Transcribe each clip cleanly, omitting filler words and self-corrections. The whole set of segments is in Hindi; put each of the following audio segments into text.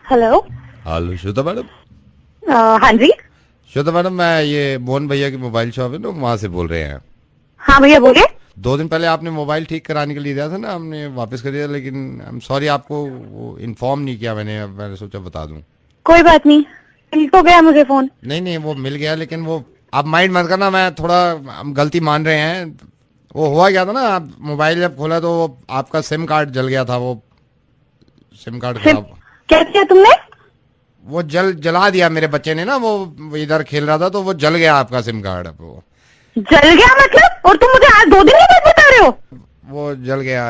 हेलो। Hello Shweta madam. हाँ जी। श्वेता मैडम, मैं ये मोहन भैया की मोबाइल शॉप है ना, वहाँ से बोल रहे हैं। हाँ भैया बोलिए। 2 दिन पहले आपने मोबाइल ठीक कराने के लिए दिया था ना, हमने वापस कर दिया, लेकिन आई एम सॉरी, आपको वो इन्फॉर्म नहीं किया मैंने। अब मैंने सोचा बता दूं। कोई बात नहीं, मिल तो गया मुझे फोन। नहीं नहीं, वो मिल गया, लेकिन वो आप माइंड मत करना, मैं थोड़ा हम गलती मान रहे हैं। वो हुआ गया था ना, आप मोबाइल जब खोला तो वो आपका सिम कार्ड जल गया था। वो सिम कार्ड खराब, क्या किया तुमने? वो जला दिया मेरे बच्चे ने ना। वो इधर खेल रहा था तो वो जल गया आपका सिम कार्ड। अब वो जल गया मतलब? और तुम मुझे आज 2 दिन के बाद बता रहे हो? वो जल गया।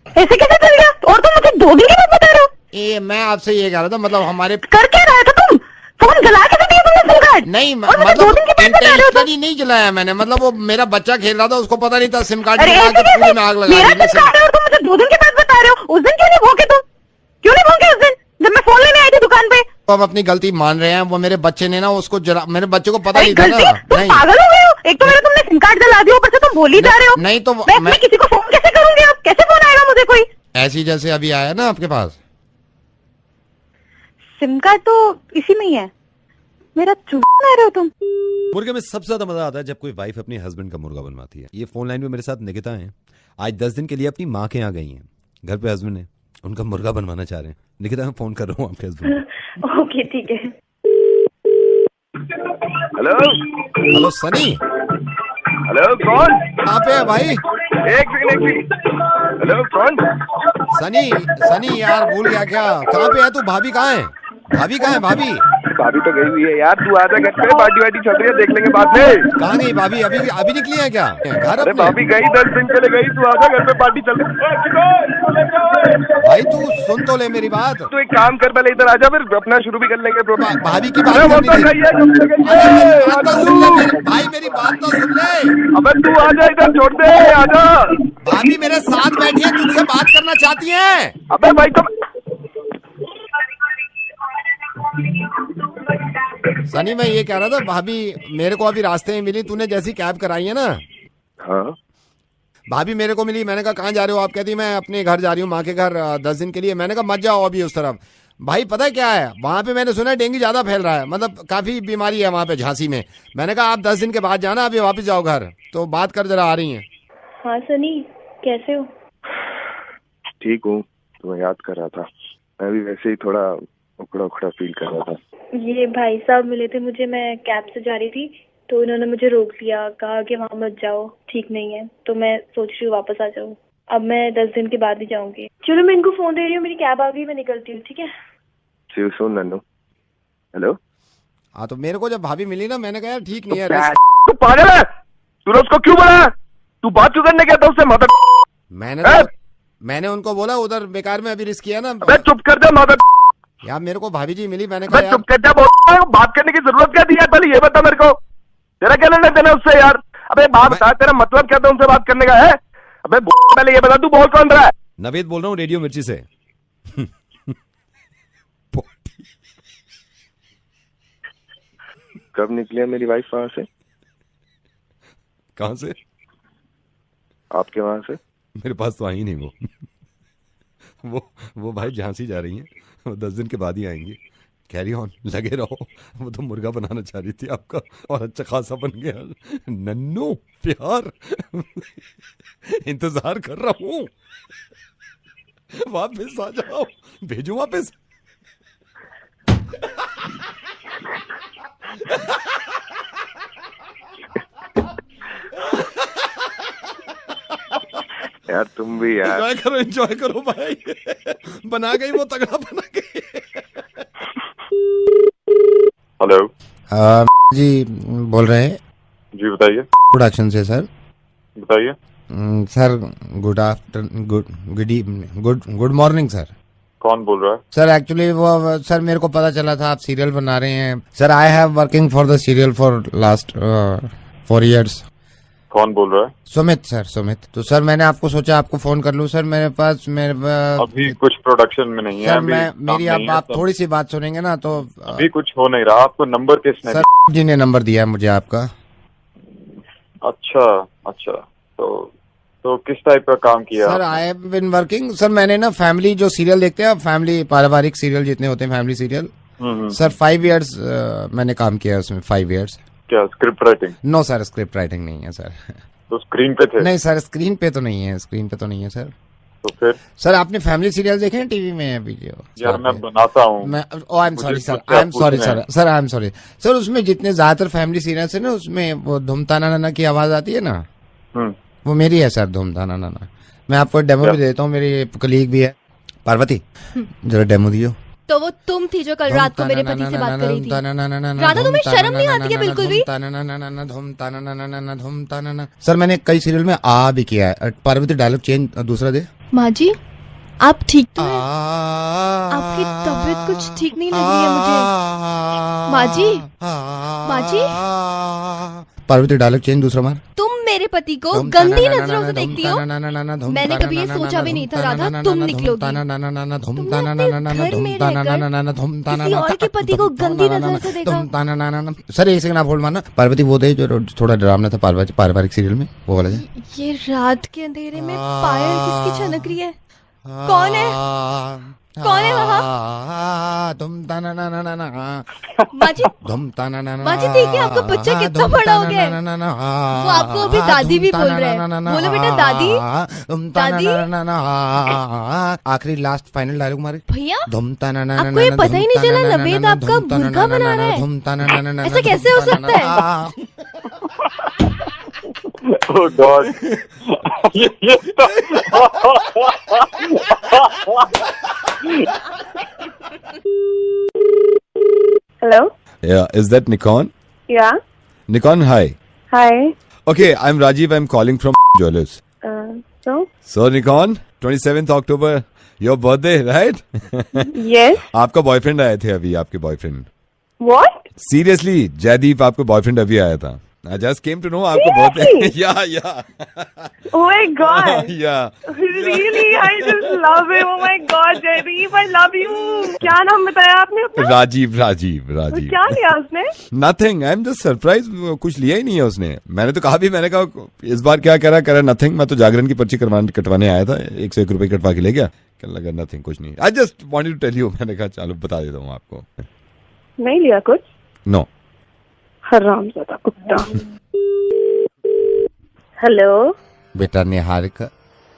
ऐसे कैसे जल गया? और तुम मुझे 2 दिन के बाद बता रहे हो? ये मैं आपसे ये कह रहा था, मतलब हमारे कर क्या रहा था तुम? फोन जला कैसे दिया तुमने सिम कार्ड? नहीं, और मुझे मतलब 2 दिन के बाद बता रहे हो तुम? इंटेंशनली नहीं जलाया मैंने। मतलब वो मेरा बच्चा खेल रहा था, उसको पता नहीं था सिम कार्ड अरे जला ऐसे के पूरे में कैसे? आग लगा मेरा दी। सिम कार्ड है और तुम मुझे 2 दिन के बाद बता रहे हो? उस दिन क्यों नहीं भौंके तुम? क्यों नहीं भौंके उस दिन जब मैं फोन लेने आई थी दुकान पे? तो हम अपनी गलती मान रहे हैं। वो मेरे बच्चे ने ना उसको जला, मेरे बच्चे को पता अरे नहीं था गलती? ना। तुम नहीं पागल हो गए हो? एक तो मेरा तुमने सिम कार्ड जला दिया, ऊपर से तुम बोल ही जा रहे हो। नहीं तो मैं किसी को फोन कैसे करूंगी? अब कैसे फोन आएगा मुझे कोई? ऐसी जैसे अभी आया ना आपके पास। सिम कार्ड तो इसी में ही है मेरा। चुप रहे हो तुम। मुर्गे में सबसे ज्यादा मजा आता है जब कोई वाइफ अपने हस्बैंड का मुर्गा बनवाती है। ये फोन लाइन में मेरे साथ निकिता है। आज 10 दिन के लिए अपनी माँ के यहाँ गई हैं। घर पे हस्बैंड है, उनका मुर्गा बनवाना चाह रहे हैं। निकिता, मैं फोन कर रहा हूँ आपके हस्बैंड। ओके ठीक है। Hello hello Sunny. हेलो, कौन? कहाँ पे है भाई? एक सेकंड। हेलो, कौन? सनी सनी यार, भूल गया क्या? कहाँ पे है तू? भाभी कहाँ है? भाभी कहाँ है? भाभी भाभी तो गई हुई है यार। तू आजा घर पे, पार्टी वार्टी चल रही है, देख लेंगे बाद में। कहाँ गई भाभी? अभी अभी निकली है क्या घर अरे अपने? भाभी गई, 10 दिन के लिए गई। तू आजा घर पे, पार्टी चल रही है। भाई तू सुन तो ले मेरी बात। तू एक काम कर, पहले इधर आजा, फिर अपना शुरू भी कर लेंगे प्रोग्राम। भाभी की बात अरे वो करनी तो थी। गई है, कब से गई अरे है? मेरी बात आजा तो सुन ले तू। भाई, मेरी बात तो सुन ले। अबे तू आजा, इधर छोड़ दे, आजा। भाभी मेरे साथ बैठी है, तुझसे बात करना चाहती है। अबे भाई तो सनी, मैं ये कह रहा था, भाभी मेरे को अभी रास्ते में मिली। तूने जैसी कैब कराई है ना, हाँ भाभी मेरे को मिली। मैंने कहा कहाँ जा रहे हो आप? कहती मैं अपने घर जा रही हूँ, माँ के घर 10 दिन के लिए। मैंने कहा मत जाओ अभी उस तरफ। भाई पता है क्या है वहां पे? मैंने सुना है डेंगू ज्यादा फैल रहा है, मतलब काफी बीमारी है वहां पे झांसी में। मैंने कहा आप 10 दिन के बाद जाना, अभी वापस जाओ घर। तो बात कर जरा, आ रही है। हाँ सनी, कैसे हो? ठीक हूँ। तुम्हें याद कर रहा था। मैं भी वैसे ही थोड़ा उखड़ा उखड़ा फील कर रहा था। ये भाई साहब मिले थे मुझे, मैं कैब से जा रही थी तो इन्होंने मुझे रोक लिया, कहा कि वहाँ मत जाओ, ठीक नहीं है। तो मैं सोच रही हूँ वापस आ जाऊँ। अब मैं 10 दिन के बाद ही जाऊंगी। चलो मैं इनको फोन दे रही हूँ, मेरी कैब आ गई, मैं निकलती हूँ, ठीक है? सी यू सून नन्नू। हेलो। हाँ, तो मेरे को जब भाभी मिली ना, मैंने कहा यार ठीक नहीं है। तू पागल है? तूने उसको क्यों बोला? तू बात क्यों करने गया था उससे? मदर मैंने उनको बोला उधर बेकार में अभी रिस्क किया ना। चुप कर दे मदर। यार मेरे को भाभी जी मिली, मैंने कहा चुप कर जा। बात करने की जरूरत क्या थी यार? पहले ये बता मेरे को, तेरा क्या लेना देना उससे यार? अबे बात बता, तेरा मतलब क्या था उनसे बात करने का है? अबे पहले ये बता, तू बोल कौन रहा है? नवेद बोल रहा हूँ, रेडियो मिर्ची से। कब निकली है मेरी वाइफ वहां से? कहाँ से? आपके वहां से? मेरे पास तो आई नहीं वो भाई झांसी जा रही हैं। वो 10 दिन के बाद ही आएंगी। कैरी ऑन, लगे रहो। वो तो मुर्गा बनाना चाह रही थी आपका, और अच्छा खासा बन गया। नन्नू प्यार, इंतजार कर रहा हूँ, वापस आ जाओ, भेजू वापस। यार तुम भी यार। एंजॉय करो भाई। बना गई वो, तगड़ा बना गई। हेलो जी बोल रहे हैं जी, बताइए। प्रोडक्शन से सर। बताइए sir good afternoon, good evening, good morning sir. कौन बोल रहा है? सर एक्चुअली वो सर मेरे को पता चला था आप सीरियल बना रहे हैं sir. I have working for the serial for last 4 years। कौन बोल रहा है? सुमित सर, सुमित। तो सर मैंने आपको सोचा आपको फोन कर लूं सर। मेरे पास अभी कुछ प्रोडक्शन में नहीं है सर। अभी मेरी आप थोड़ी सी बात सुनेंगे ना तो अभी कुछ हो नहीं रहा। आपको नंबर किसने सर जी ने नंबर दिया है मुझे आपका। अच्छा अच्छा, तो तो किस टाइप का काम किया? Sir I have been working sir, मैंने ना फैमिली जो सीरियल देखते हैं, फैमिली पारिवारिक सीरियल जितने होते हैं फैमिली सीरियल, सर 5 इयर्स मैंने काम किया है उसमें। 5 इयर्स। क्या script writing? No sir, script writing नहीं है सर। तो स्क्रीन पे थे? नहीं सर, स्क्रीन पे तो नहीं है, स्क्रीन पे तो नहीं है सर। तो फिर सर आपने फैमिली सीरियल देखे हैं टीवी में वीडियो? यार मैं बनाता हूँ। मैं I am sorry sir, I am sorry sir, sir I am sorry sir. उसमें जितने ज्यादातर फैमिली सीरियल्स है ना, उसमें वो धूमताना नाना की आवाज आती है ना, वो मेरी है सर, धूमताना नाना। मैं आपको डेमो भी देता हूँ, मेरी कलीग भी है। पार्वती जरा डेमो दियो। तो वो तुम थी जो कल रात को मेरे पति से बात कर रही थी। राधा, तुम्हें शर्म नहीं आती है बिल्कुल भी? सर मैंने कई सीरियल में आ भी किया है। पार्वती डायलॉग चेंज दूसरा दे। माँ जी आप ठीक तो हैं? आपकी तबीयत कुछ ठीक नहीं लग रही है मुझे। माँ जी, माँ जी। पार्वती डायलॉग चेंज दूसरा मार। तुम मेरे पति को गंदी नजरों से देखती हो। मैंने कभी ये सोचा भी नहीं था राधा तुम निकलोगी। किसी और के पति को गंदी नजर से देखा। सर ऐसे ना बोल मारना। पार्वती वो दे जो थोड़ा डरावना था पारिवारिक सीरियल में, वो वाला। ये रात के अंधेरे में पायल किसकी छनक रही है? कौन है? कौन है वहाँ? माँ जी, माँ जी देखिए आपका बच्चा कितना बड़ा हो गया है। वो आपको अभी दादी भी बोल रहे हैं। बोलो बेटा दादी, दादी। आखिरी लास्ट फाइनल डायलॉग मारे भैया। आपको ये पता ही नहीं चला नवेद आपका बुर्का बना रहा है? ऐसा कैसे हो सकता है? Oh God. Hello? Yeah, is that Nikon? Yeah. Nikon, hi. Hi. Okay, I'm Rajiv. I'm calling from Jewelers. So? So Nikon, 27th October, your birthday, right? Yes. आपका बॉयफ्रेंड आए थे अभी, आपके बॉयफ्रेंड। What? सीरियसली जयदीप आपका बॉयफ्रेंड अभी आया था। I just came to know आपको birthday. yeah Oh my God. yeah Really? I just love him. Oh my God, Jaideep, I love you. क्या नाम बताया आपने अपना? राजीव। क्या लिया उसने? Nothing, I am just surprise. कुछ लिया ही नहीं है उसने। मैंने तो कहा भी, मैंने कहा इस बार क्या करा नथिंग। मैं तो जागरण की पर्ची कटवाने आया था, 101 रुपए कटवा के ले गया। क्या लगा नथिंग, कुछ नहीं। I just wanted to tell you. मैंने कहा चलो बता देता हूँ आपको। नहीं लिया कुछ? नो। हरामजादा कुत्ता। हेलो बेटा निहारिका।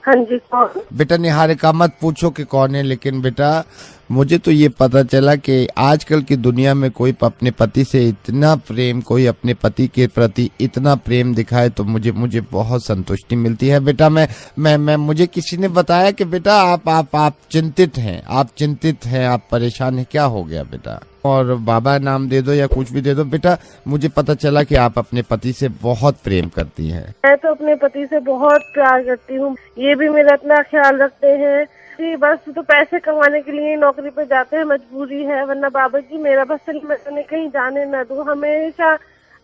हाँ जी कौन? बेटा निहारिका मत पूछो कि कौन है, लेकिन बेटा मुझे तो ये पता चला कि आजकल की दुनिया में कोई अपने पति से इतना प्रेम, कोई अपने पति के प्रति इतना प्रेम दिखाए तो मुझे बहुत संतुष्टि मिलती है। बेटा मैं मुझे किसी ने बताया कि बेटा आप चिंतित हैं, आप परेशान हैं। क्या हो गया बेटा? और बाबा नाम दे दो या कुछ भी दे दो। बेटा मुझे पता चला कि आप अपने पति से बहुत प्रेम करती हैं। मैं तो अपने पति से बहुत प्यार करती हूँ, ये भी मेरा इतना ख्याल रखते हैं जी। बस तो पैसे कमाने के लिए नौकरी पे जाते हैं, मजबूरी है, वरना बाबा जी मेरा बस मैं उन्हें कहीं जाने न दूँ, हमेशा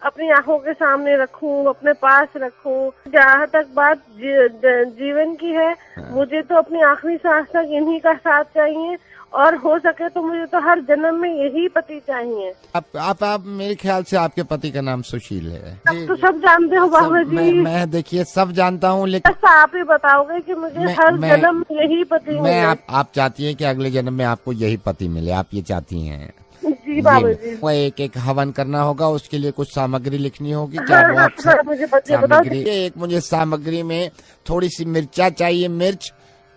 अपनी आंखों के सामने रखूं, अपने पास रखूं। जहाँ तक बात जीवन की है, मुझे तो अपनी आखिरी सांस तक इन्हीं का साथ चाहिए, और हो सके तो मुझे तो हर जन्म में यही पति चाहिए। आप मेरे ख्याल से आपके पति का नाम सुशील है। अब तो सब जानते हो बाबा जी। मैं देखिए सब जानता हूँ, लेकिन बस आप ही बताओगे कि मुझे हर जन्म में यही पति मिले। आप चाहती हैं कि अगले जन्म में आपको यही पति मिले, आप ये चाहती हैं? जी बाबा जी। वो एक हवन करना होगा, उसके लिए कुछ सामग्री लिखनी होगी। क्या वो आप मुझे सामग्री? एक मुझे सामग्री में थोड़ी सी मिर्चा चाहिए, मिर्च,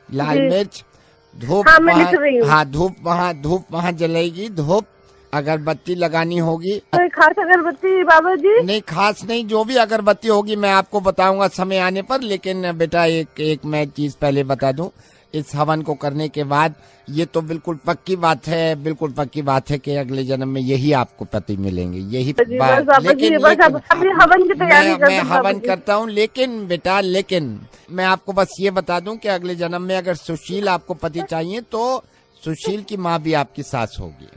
लाल मिर्च, धूप। हाँ धूप वहाँ जलेगी, धूप, अगरबत्ती लगानी होगी। खास अगरबत्ती बाबा जी? नहीं खास नहीं, जो भी अगरबत्ती होगी मैं आपको बताऊंगा समय आने पर। लेकिन बेटा एक मैं चीज पहले बता दूं, इस हवन को करने के बाद ये तो बिल्कुल पक्की बात है कि अगले जन्म में यही आपको पति मिलेंगे, यही बात। लेकिन मैं हवन करता हूँ, लेकिन बेटा मैं आपको बस ये बता दूं कि अगले जन्म में अगर सुशील आपको पति चाहिए तो सुशील की माँ भी आपकी सास होगी,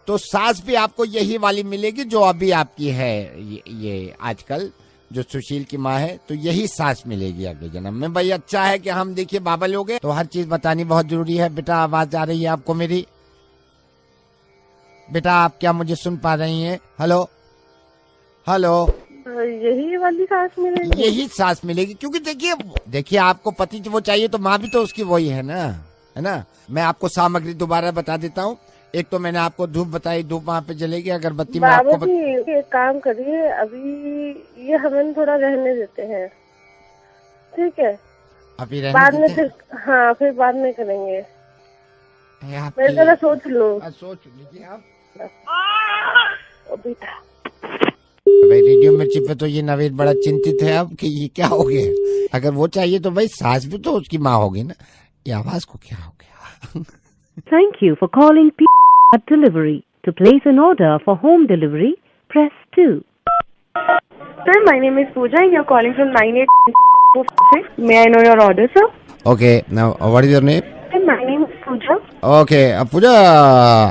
तो सास भी आपको यही वाली मिलेगी जो अभी आपकी है। ये आजकल जो सुशील की माँ है, तो यही सास मिलेगी अगले जन्म में। भाई अच्छा है कि हम देखिए बाबा लोग हैं, तो हर चीज बतानी बहुत जरूरी है। बेटा आवाज आ रही है आपको मेरी? बेटा आप क्या मुझे सुन पा रही हैं? हेलो हेलो यही वाली सांस मिलेगी। यही सांस मिलेगी, क्योंकि देखिए आपको पति वो चाहिए तो माँ भी तो उसकी वही है ना। मैं आपको सामग्री दोबारा बता देता हूँ। एक तो मैंने आपको धूप बताई, धूप वहाँ पे जलेगी। अगरबत्ती में आपको बाबा जी एक काम करिए, अभी ये हमें थोड़ा रहने देते हैं, ठीक है? अभी बाद में रहने फिर, हाँ फिर बाद में करेंगे। देते मेरे जरा सोच लो। सोच लीजिए आप। बेटा भाई रेडियो मिर्ची पे तो ये नवीन बड़ा चिंतित है अब कि ये क्या हो गया। अगर वो चाहिए तो भाई सास भी तो उसकी माँ होगी ना। ये आवाज को क्या हो गया? Thank you for calling P Delivery. To place an order for home delivery, press 2. Sir, my name is Pooja and you're calling from 9846. May I know your order, sir? Okay, now what is your name? Sir, my name is Pooja. Okay Pooja,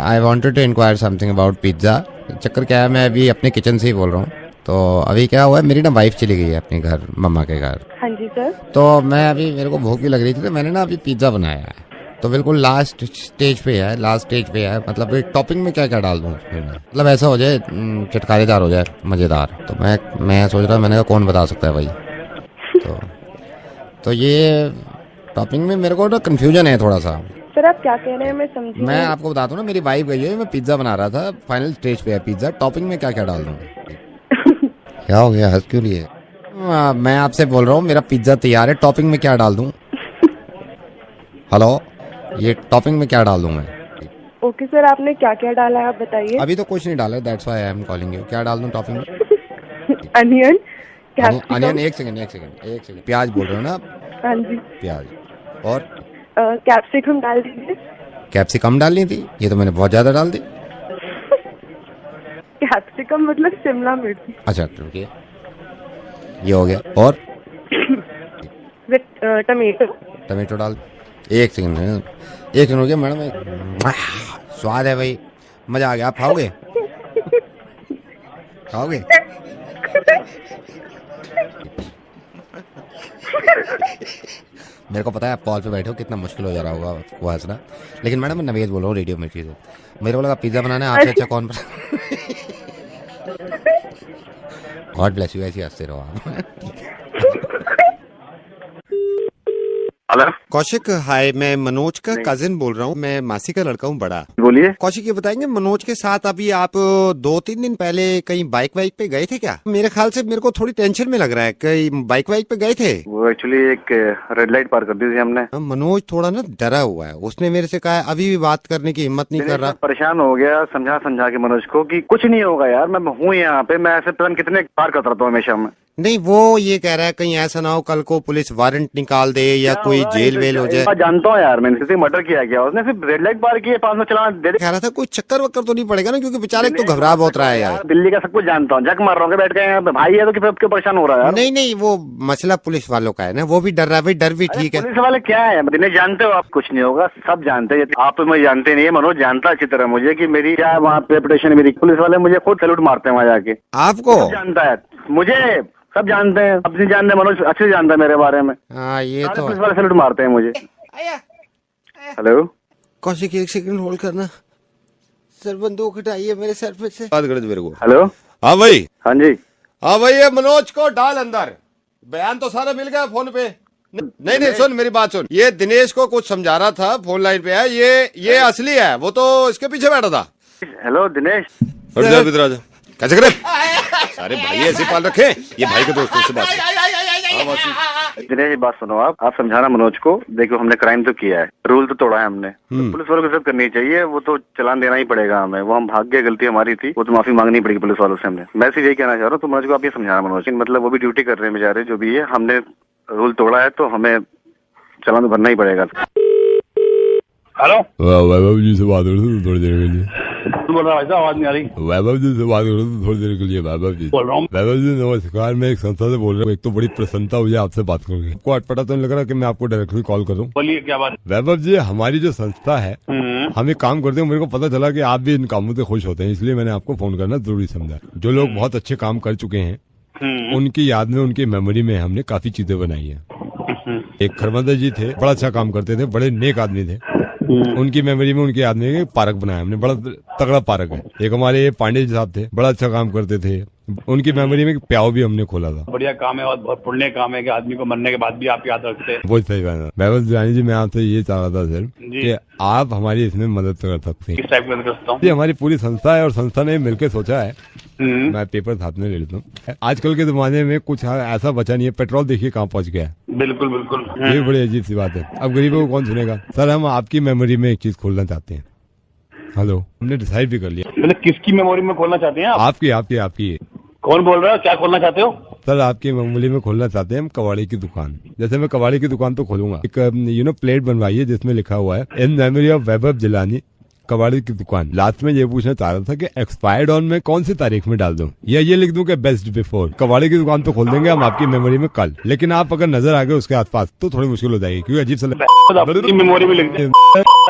I wanted to inquire something about pizza. चक्कर क्या है, मैं अभी अपने किचन से ही बोल रहा हूँ। तो अभी क्या हुआ है, मेरी ना वाइफ चली गई है अपने घर, मम्मा के घर। हाँ जी सर। तो मैं अभी, मेरे को भूख भी लग रही थी, तो मैंने ना अभी पिज्जा बनाया है। तो बिल्कुल लास्ट स्टेज पे है। मतलब टॉपिंग में क्या क्या डाल दूँ उसमें, मतलब ऐसा हो जाए चटकारेदार हो जाए, मजेदार। तो मैं सोच रहा, मैंने कहा कौन बता सकता है भाई। तो ये टॉपिंग में मेरे को ना कंफ्यूजन है थोड़ा सा। सर आप क्या कह रहे हैं, मैं समझी। मैं आपको बताता हूँ ना, मेरी वाइफ गई है, मैं पिज्जा बना रहा था, फाइनल स्टेज पे है पिज्जा। टॉपिंग में क्या क्या डाल दूँ? क्या हो गया, हंस क्यों लिए? मैं आपसे बोल रहा हूँ, मेरा पिज्जा तैयार है, टॉपिंग में क्या डाल दूँ? हेलो, ये टॉपिंग में क्या डाल दूँ मैं? ओके सर, आपने क्या क्या डाला है आप बताइए। अभी तो कुछ नहीं डाला, that's why I am calling you. क्या डाल दूँ टॉपिंग में? अनियन। अनियन, एक सेकंड। प्याज बोल रहे हो ना आप? हाँ जी। प्याज और कैप्सिकम डाल दीजिए। कैप्सिकम डालनी थी, ये तो मैंने बहुत ज्यादा डाल दी। कैप्सिकम मतलब शिमला मिर्च। अच्छा ठीक है, ये हो गया। और टमेटो डाल। एक सेकंड हो गया मैडम। स्वाद है भाई, मजा आ गया। आप खाओगे? मेरे को पता है आप कॉल पे बैठे हो, कितना मुश्किल हो जा रहा होगा आपको हंसना। लेकिन मैडम मैं नवेद बोल रहा हूँ रेडियो मिर्ची से। मेरे को लगा पिज्जा बनाना है, आपसे अच्छा कौन गॉड ब्लेस यू, ऐसे हंसते रहो आप। हेलो कौशिक, हाय, मैं मनोज का कजिन बोल रहा हूँ। मैं मासी का लड़का हूँ बड़ा। बोलिए। कौशिक ये बताएंगे, मनोज के साथ अभी आप 2-3 दिन पहले कहीं बाइक वाइक पे गए थे क्या? मेरे ख्याल से मेरे को थोड़ी टेंशन में लग रहा है, कहीं बाइक वाइक पे गए थे? वो एक्चुअली एक रेड लाइट पार कर दी थी हमने। मनोज थोड़ा ना डरा हुआ है, उसने मेरे से कहा अभी भी बात करने की हिम्मत नहीं कर रहा। परेशान हो गया, समझा के मनोज को कि कुछ नहीं होगा यार, मैं हूँ यहाँ पे, मैं ऐसे प्लान कितने पार करता रहता हूँ हमेशा। मैं नहीं, वो ये कह रहा है कहीं ऐसा ना हो कल को पुलिस वारंट निकाल दे या कोई जेल वेल हो जाए। जानता हूँ यार, मैंने किसी मर्डर किया गया, उसने सिर्फ रेड लाइट पार किए, 500 चलाना दे दे। कह रहा था कोई चक्कर वक्कर तो नहीं पड़ेगा ना, क्योंकि बेचारे तो घबरा बहुत रहा है यार। दिल्ली का सब कुछ जानता हूँ, जग मार रहा हूँ, बैठ गए यहाँ पे भाई है तो क्यों परेशान हो रहा है? नहीं, वो मसला पुलिस वालों का है ना, वो भी डर रहा है भाई। डर भी ठीक है। पुलिस वाले क्या है, दिनेश जानते हो आप? कुछ नहीं होगा, सब जानते हैं। आप तो मुझे जानते नहीं है, मनोज जानता अच्छी तरह मुझे कि मेरी क्या वहाँ पे रेपुटेशन है मेरी। पुलिस वाले मुझे खुद सैल्यूट मारते हैं वहाँ जाके। आपको जानता है, मुझे सब जानते हैं, अब नहीं जानते, मनोज अच्छे से जानता है मेरे बारे में। हाँ ये तो पुलिस वाले सैल्यूट मारते हैं मुझे। हेलो कौशिक, एक सेकंड होल्ड करना। सर बंदूक हटाइए मेरे सर पे से। बात कर मेरे को। हेलो हाँ भाई। हाँ जी। हाँ भाई, ये मनोज को डाल अंदर। बयान तो सारा मिल गया फोन पे। नहीं सुन मेरी बात सुन। ये दिनेश को कुछ समझा रहा था, फोन लाइन पे है। ये असली है, वो तो इसके पीछे बैठा था। हेलो दिनेश। कैसे करे सारे भाई ऐसे पाल रखे, ये भाई के दोस्तों से बात। दिनेश बात सुनो, आप समझाना मनोज को। देखो हमने क्राइम तो किया है, रूल तो तोड़ा है हमने, तो पुलिस वालों को सब करनी चाहिए। वो तो चलान देना ही पड़ेगा हमें, वो हम भाग गए, गलती हमारी थी, वो तो माफी मांगनी पड़ेगी पुलिस वालों से हमने। मैं सिर्फ यही कहना चाह रहा हूँ, तो मनोज को आप ये समझाना। मनोज मतलब वो भी ड्यूटी कर रहे हैं बेचारे, जो भी है, हमने रूल तोड़ा है तो हमें चलान भरना ही पड़ेगा। हेलो वैभव जी से बात करो थोड़ी देर के लिए। बोल रहा भाई साहब, आवाज नहीं आ रही। वैभव जी से बात करो थोड़ी देर के लिए। वैभव जी बोल रहा हूँ। वैभव जी नमस्कार, मैं एक संस्था से बोल रहा हूँ। एक तो बड़ी प्रसन्नता हुई आपसे बात करके। आपको अटपटा तो नहीं लग रहा कि मैं आपको डायरेक्टली कॉल करूँ? बोलिए क्या बात। वैभव जी, हमारी जो संस्था है, हम एक काम करते हैं, मेरे को पता चला कि आप भी इन कामों से खुश होते हैं, इसलिए मैंने आपको फोन करना जरूरी समझा। जो लोग बहुत अच्छे काम कर चुके हैं, उनकी याद में, उनकी मेमोरी में हमने काफी चीजें बनाई है। एक खरमंदा जी थे, बड़ा अच्छा काम करते थे, बड़े नेक आदमी थे। उनकी मेमोरी में, उनके याद में एक पार्क बनाया हमने, बड़ा तगड़ा पार्क है। एक हमारे पांडे जी साहब थे, बड़ा अच्छा काम करते थे, उनकी मेमोरी में प्याव भी हमने खोला था। बढ़िया काम है और बहुत पुण्य काम है कि आदमी को मरने के बाद भी आप याद रखते हैं। बहुत सही बात है। वैभव दुलानी जी, मैं आपसे ये चाह रहा था सर कि आप हमारी इसमें मदद कर सकते हैं। किस टाइप की मदद कर सकता हूँ? ये हमारी पूरी संस्था है और संस्था ने मिलकर सोचा है, मैं पेपर साथ में ले लेता हूँ। आजकल के जमाने में कुछ ऐसा बचा नहीं है। पेट्रोल देखिए कहाँ पहुँच गया है। बिल्कुल बिल्कुल, ये बड़ी अजीब सी बात है। अब गरीबों को कौन सुनेगा। सर हम आपकी मेमोरी में एक चीज खोलना चाहते हैं। हेलो, हमने डिसाइड भी कर लिया। मतलब किसकी मेमोरी में खोलना चाहते हैं आप? आपकी। कौन बोल रहा है? क्या खोलना चाहते हो? सर आपकी मेमोरी में खोलना चाहते हैं हम कबाड़ी की दुकान। जैसे मैं कबाड़ी की दुकान तो खोलूंगा, एक प्लेट बनवाई है जिसमें लिखा हुआ है इन मेमोरी ऑफ वैभव जिलानी कबाड़ी की दुकान। लास्ट में ये पूछना चाह रहा था कि एक्सपायर्ड ऑन में कौन सी तारीख में डाल दूं, या ये लिख दूं कि बेस्ट बिफोर। कबाड़ी की दुकान तो खोल देंगे हम आपकी मेमोरी में कल, लेकिन आप अगर नजर आ गए उसके आसपास तो थोड़ी मुश्किल हो जाएगी, क्योंकि अजीब सा मेमोरी में लिख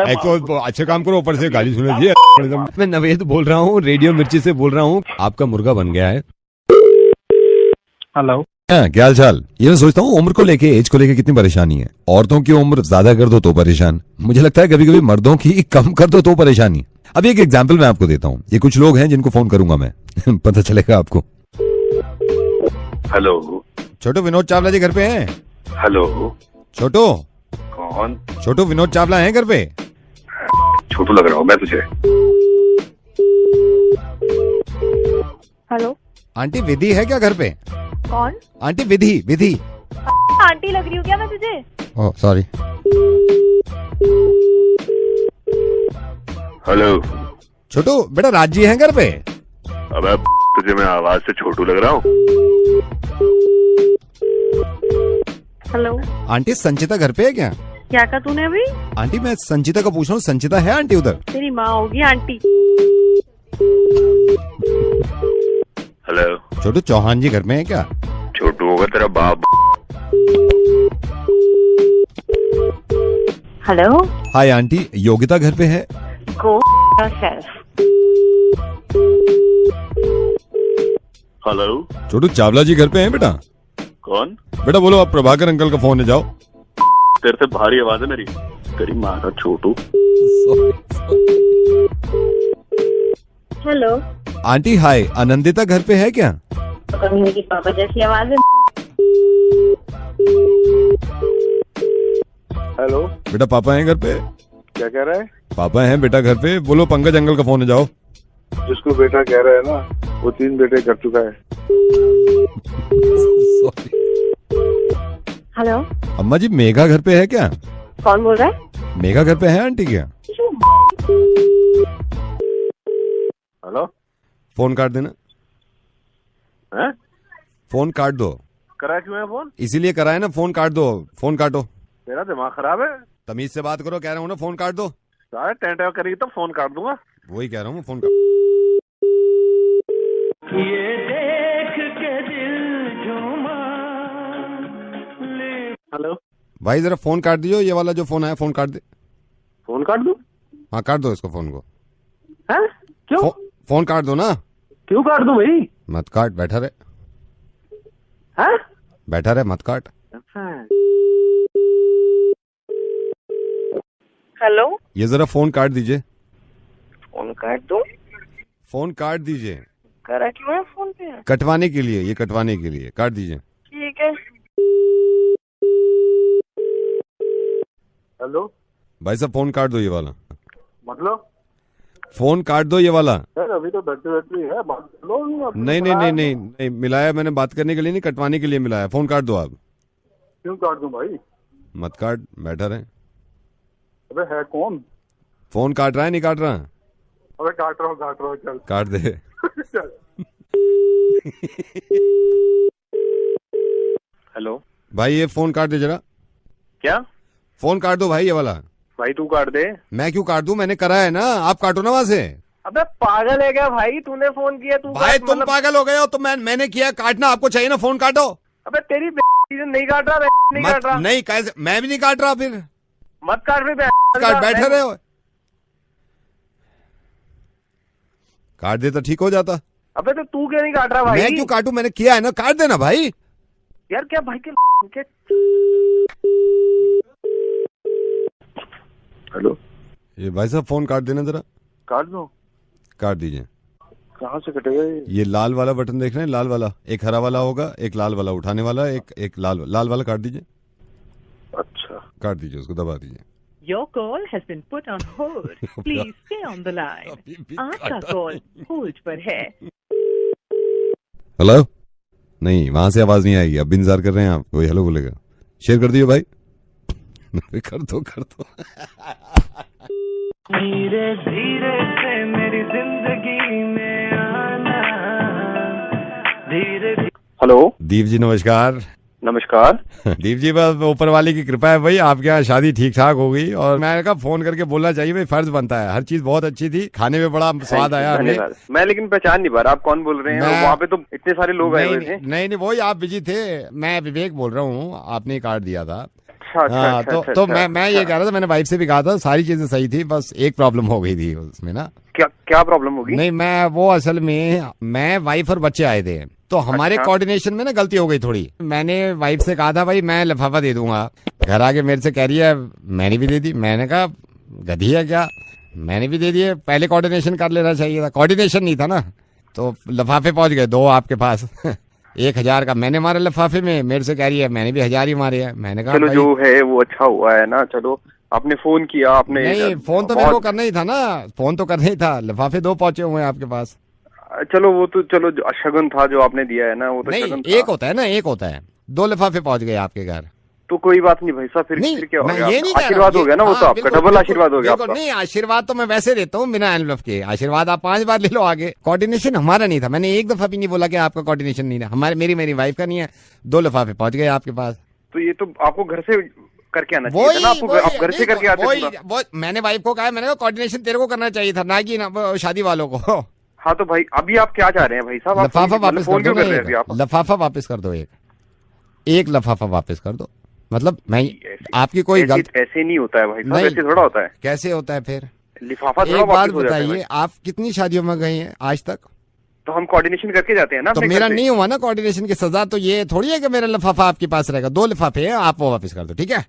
एक तो अच्छे काम करो, ऊपर से गाली सुने दिए। मैं नवेद बोल रहा हूँ, रेडियो मिर्ची से बोल रहा हूँ। आपका मुर्गा बन गया है। हेलो, क्या हाल चाल? ये मैं सोचता हूँ उम्र को लेके, एज को लेके कितनी परेशानी है। औरतों की उम्र ज्यादा कर दो तो परेशान, मुझे लगता है कभी कभी मर्दों की कम कर दो तो परेशानी। अब एक एग्जांपल मैं आपको देता हूँ। ये कुछ लोग हैं जिनको फोन करूंगा मैं पता चलेगा आपको। हेलो, छोटू विनोद चावला जी घर पे हैं? हेलो, छोटू, कौन? छोटू विनोद चावला हैं घर पे? छोटू लग रहा हूँ मैं तुझे। हेलो, आंटी विधि है क्या घर पे? कौन? आंटी विधि। आंटी लग रही हूँ क्या मैं तुझे? Oh sorry. हेलो, छोटू बेटा, राज जी हैं घर पे? अबे तुझे मैं आवाज से छोटू लग रहा हूँ? हेलो, आंटी संचिता घर पे है क्या? क्या कहा तूने अभी? आंटी मैं संचिता का पूछ रहा हूँ, संचिता है आंटी उधर? तेरी माँ होगी आंटी। हेलो, छोटू चौहान जी घर में है क्या? छोटू होगा तेरा बाप। हेलो, हाय आंटी, योगिता घर पे है? गो सेल्फ। हेलो, छोटू चावला जी घर पे हैं बेटा? कौन? बेटा बोलो, आप प्रभाकर अंकल का फोन है, जाओ। तेरे से भारी आवाज है मेरी, तेरी माँ का छोटू। हेलो, आंटी हाय, आनंदिता घर पे है क्या? मेरी पापा जैसी आवाज है। हेलो, बेटा पापा हैं घर पे? क्या कह रहा है? पापा हैं बेटा घर पे, बोलो पंकज अंकल का फोन है, जाओ। जिसको बेटा कह रहा है ना, वो 3 बेटे कर चुका है। हेलो, अम्मा जी मेघा घर पे है क्या? कौन बोल रहा है? मेघा घर पे है आंटी क्या? हेलो, फोन काट देना। हैं? फोन काट दो। करा क्यों है फोन? इसीलिए करा है ना, फोन काट दो। फोन काटो। तेरा दिमाग खराब है? तमीज से बात करो, कह रहा हूँ ना, फोन काट दो। सारे टेंट करेगी तो फोन काट दूंगा। वही कह रहा हूँ, फोन काट। ये देख के दिल झूमा। हेलो भाई जरा फोन काट दियो, ये वाला जो फोन आया फोन काट दे। फोन काट दूं? हाँ काट दो इसको, फोन को। हैं? क्यों? फोन काट दो ना। क्यों काट दूं भाई? मत काट, बैठा रहे। हैं? बैठा रहे, मत काट। हेलो, ये जरा फोन काट दीजिए। फोन काट दूं? फोन काट दीजिए। करा क्यों है फोन पे? कटवाने के लिए, ये कटवाने के लिए काट दीजिए। ठीक है। हेलो भाई साहब फोन काट दो ये वाला। मतलब? फोन काट दो ये वाला। यार अभी तो बैटरी है, बात कर लो। नहीं, मिलाया मैंने बात करने के लिए नहीं, कटवाने के लिए मिलाया। फोन काट दो आप। क्यों काट दूं भाई? मत काट, बैठा रहे। अबे है कौन? फोन काट रहा है, नहीं काट रहा? अबे काट रहा हूँ चल। काट दे। हेलो भाई ये फोन काट दे जरा। क्या? फोन काट दो भाई ये वाला। भाई तू काट दे। मैं क्यों काट दूं, मैंने करा है ना, आप काटो ना वहां से। अबे पागल है क्या भाई? तूने फोन किया, तू भाई तुम पागल हो गए हो, तो मैंने किया, काटना आपको चाहिए ना, फोन काटो। अबे तेरी नहीं काट रहा, नहीं काट रहा। नहीं कैसे, मैं भी नहीं काट रहा, फिर मत काट फिर। काट, बैठे रहे हो। काट दे तो ठीक हो जाता। अबे तो तू क्यों नहीं काट रहा भाई? मैं क्यों काटूं, मैंने किया है ना, काट देना भाई। यार क्या भाई के हेलो ये भाई साहब फोन काट देना जरा। काट दो। काट दीजिए। कहाँ से कटेगा ये लाल वाला बटन देख रहे हैं, लाल वाला, एक हरा वाला होगा, एक लाल वाला उठाने वाला, एक लाल वाला काट दीजिए। अच्छा, काट दीजिए उसको, दबा दीजिए। Your call has been put on hold. Please stay on the line. आपका कॉल होल्ड पर है। हेलो, नहीं वहां से आवाज नहीं आएगी, अब भी इंतजार कर रहे हैं आप, वही हेलो बोलेगा। शेयर कर दियो भाई। कर दो। धीरे धीरे से मेरी जिंदगी में आना, धीरे। हेलो दीप जी नमस्कार। नमस्कार। दीप जी, बस ऊपर वाले की कृपा है भाई, आपके यहाँ शादी ठीक ठाक हो गई, और मैंने कहा फोन करके बोलना चाहिए भाई, फर्ज बनता है। हर चीज बहुत अच्छी थी, खाने में बड़ा स्वाद आया हमें। मैं लेकिन पहचान नहीं पा रहा आप कौन बोल रहे हैं। वहाँ पे तो इतने सारे लोग आए हुए थे। नहीं, वही आप बिजी थे। मैं विवेक बोल रहा हूँ, आपने कार्ड दिया था। अच्छा, मैं ये कह रहा था, मैंने वाइफ से भी कहा था, सारी चीजें सही थी, बस एक प्रॉब्लम हो गई थी उसमें ना। क्या प्रॉब्लम होगी? नहीं, मैं असल में मैं वाइफ और बच्चे आए थे, तो हमारे कोऑर्डिनेशन में ना गलती हो गई थोड़ी। मैंने वाइफ से कहा था भाई मैं लिफाफा दे दूंगा, घर आके मेरे से कह रही है मैंने भी दे दी। मैंने कहा गधी है क्या, मैंने भी दे दिए, पहले कोऑर्डिनेशन कर लेना चाहिए था। कोऑर्डिनेशन नहीं था ना, तो लिफाफे पहुंच गए 2 आपके पास। 1000 का मैंने मारा लिफाफे में, मेरे से कह रही है मैंने भी 1000 ही मारे हैं। मैंने कहा चलो जो है वो अच्छा हुआ है ना। चलो आपने फोन किया, आपने नहीं फोन तो मेरे को करना ही था ना, फोन तो करना ही था। लिफाफे 2 पहुंचे हुए हैं आपके पास। चलो वो तो चलो शगुन था जो आपने दिया है ना, वो तो नहीं, शगुन एक होता है ना, एक होता है। 2 लिफाफे पहुंच गए आपके घर, तो कोई बात नहीं भाई साहब। फिर क्या हो गया? ये नहीं आशीर्वाद हो गया ना, वो तो आपका डबल आशीर्वाद हो गया आपका। नहीं, आशीर्वाद तो मैं वैसे देता हूँ बिना एनवेलप के। आशीर्वाद आप 5 बार ले लो आगे। कोऑर्डिनेशन हमारा नहीं था, मैंने एक दफा भी नहीं बोला कि आपका कोऑर्डिनेशन नहीं है। मेरी वाइफ का नहीं है। 2 लिफाफे पहुंच गए आपके पास। तो ये तो आपको घर से करके आना चाहिए था ना, आपको आप घर से करके आते। मैंने वाइफ को कहा, मैंने कहा कोऑर्डिनेशन तेरे को करना चाहिए था, ना कि शादी वालों को। हाँ तो भाई अभी आप क्या चाह रहे हैं भाई साहब? लिफाफा वापस कर दो, लिफाफा वापस कर दो, एक लिफाफा वापस कर दो। मतलब मैं आपकी कोई गलती ऐसे नहीं होता है भाई साहब, ऐसे थोड़ा होता है। कैसे होता है फिर? लिफाफा एक बात बताइए, आप कितनी शादियों में गए हैं आज तक? तो हम कोऑर्डिनेशन करके जाते हैं ना। तो मेरा नहीं हुआ ना कोऑर्डिनेशन की सजा, तो ये थोड़ी है कि मेरा लिफाफा आपके पास रहेगा। 2 लिफाफे हैं, आप वो वापस कर दो, ठीक है?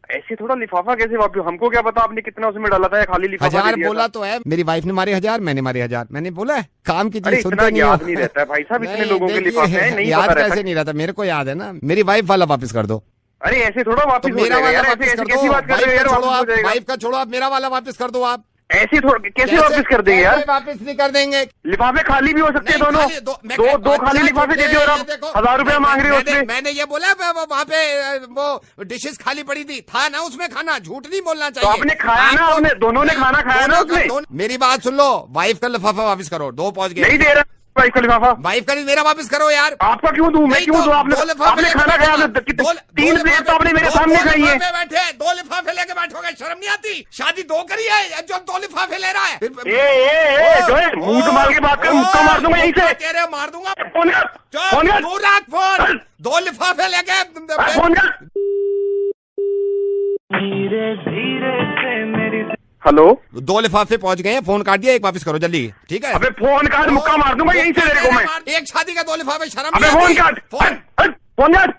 ऐसे थोड़ा लिफाफा कैसे वापस? हमको क्या पता आपने कितना उसमें डाला था, खाली लिफाफा 1000 बोला तो है। मेरी वाइफ ने मारे 1000, मैंने मारे 1000। मैंने बोला है, काम की चीज सुनते नहीं याद नहीं रहता है भाई साहब, इतने लोगों के लिफाफे हैं, नहीं याद कैसे नहीं रहता? मेरे को याद है ना। मेरी वाइफ वाला वापस कर दो। अरे ऐसे थोड़ा वापस, मेरा वाला वापस कर दो। वाइफ का छोड़ो, आप मेरा वाला वापस कर दो। आप ऐसे थोड़ा कैसे वापस कर देंगे यार? वापस नहीं कर देंगे। लिफाफे खाली भी हो सकते हैं दोनों। दो खाली लिफाफे दे दिए और आप 1000 रुपया मांग रहे हो उसमें। मैंने ये बोला वहाँ पे वो डिशेस खाली पड़ी थी, था ना उसमें खाना, झूठ नहीं बोलना चाहिए। तो आपने खाया ना, आपने दोनों ने खाना खाया ना उसमें। मेरी बात सुन लो, वाइफ का लिफाफा वापस करो। 2 पहुंच गए। नहीं दे रहा वाइफ का लिफाफा। वाइफ का नहीं, मेरा वापस करो यार। आपका क्यों दूं? मैं क्यों दूं? आपने खाना खाया, 3 प्लेट तो आपने मेरे सामने खाई है। बैठे 2 लिफाफे लेके बैठोगे, शर्म नहीं आती? शादी 2 करी है, जो 2 लिफाफे ले रहा है। जो है मुंह संभाल के बात कर, मुक्का मार दूंगा यहीं से। तेरे मार दूंगा। फोन कर। 2 लिफाफे लेके फोन कर। धीरे धीरे से मेरी। हेलो, 2 लिफाफे पहुंच गए हैं, फोन काट दिया, एक वापस करो जल्दी, ठीक है? अबे फोन काट, मुक्का मार दूंगा यहीं से तेरे को मैं। एक शादी का 2 लिफाफे, शर्म अबे फोन काट। फोन काट।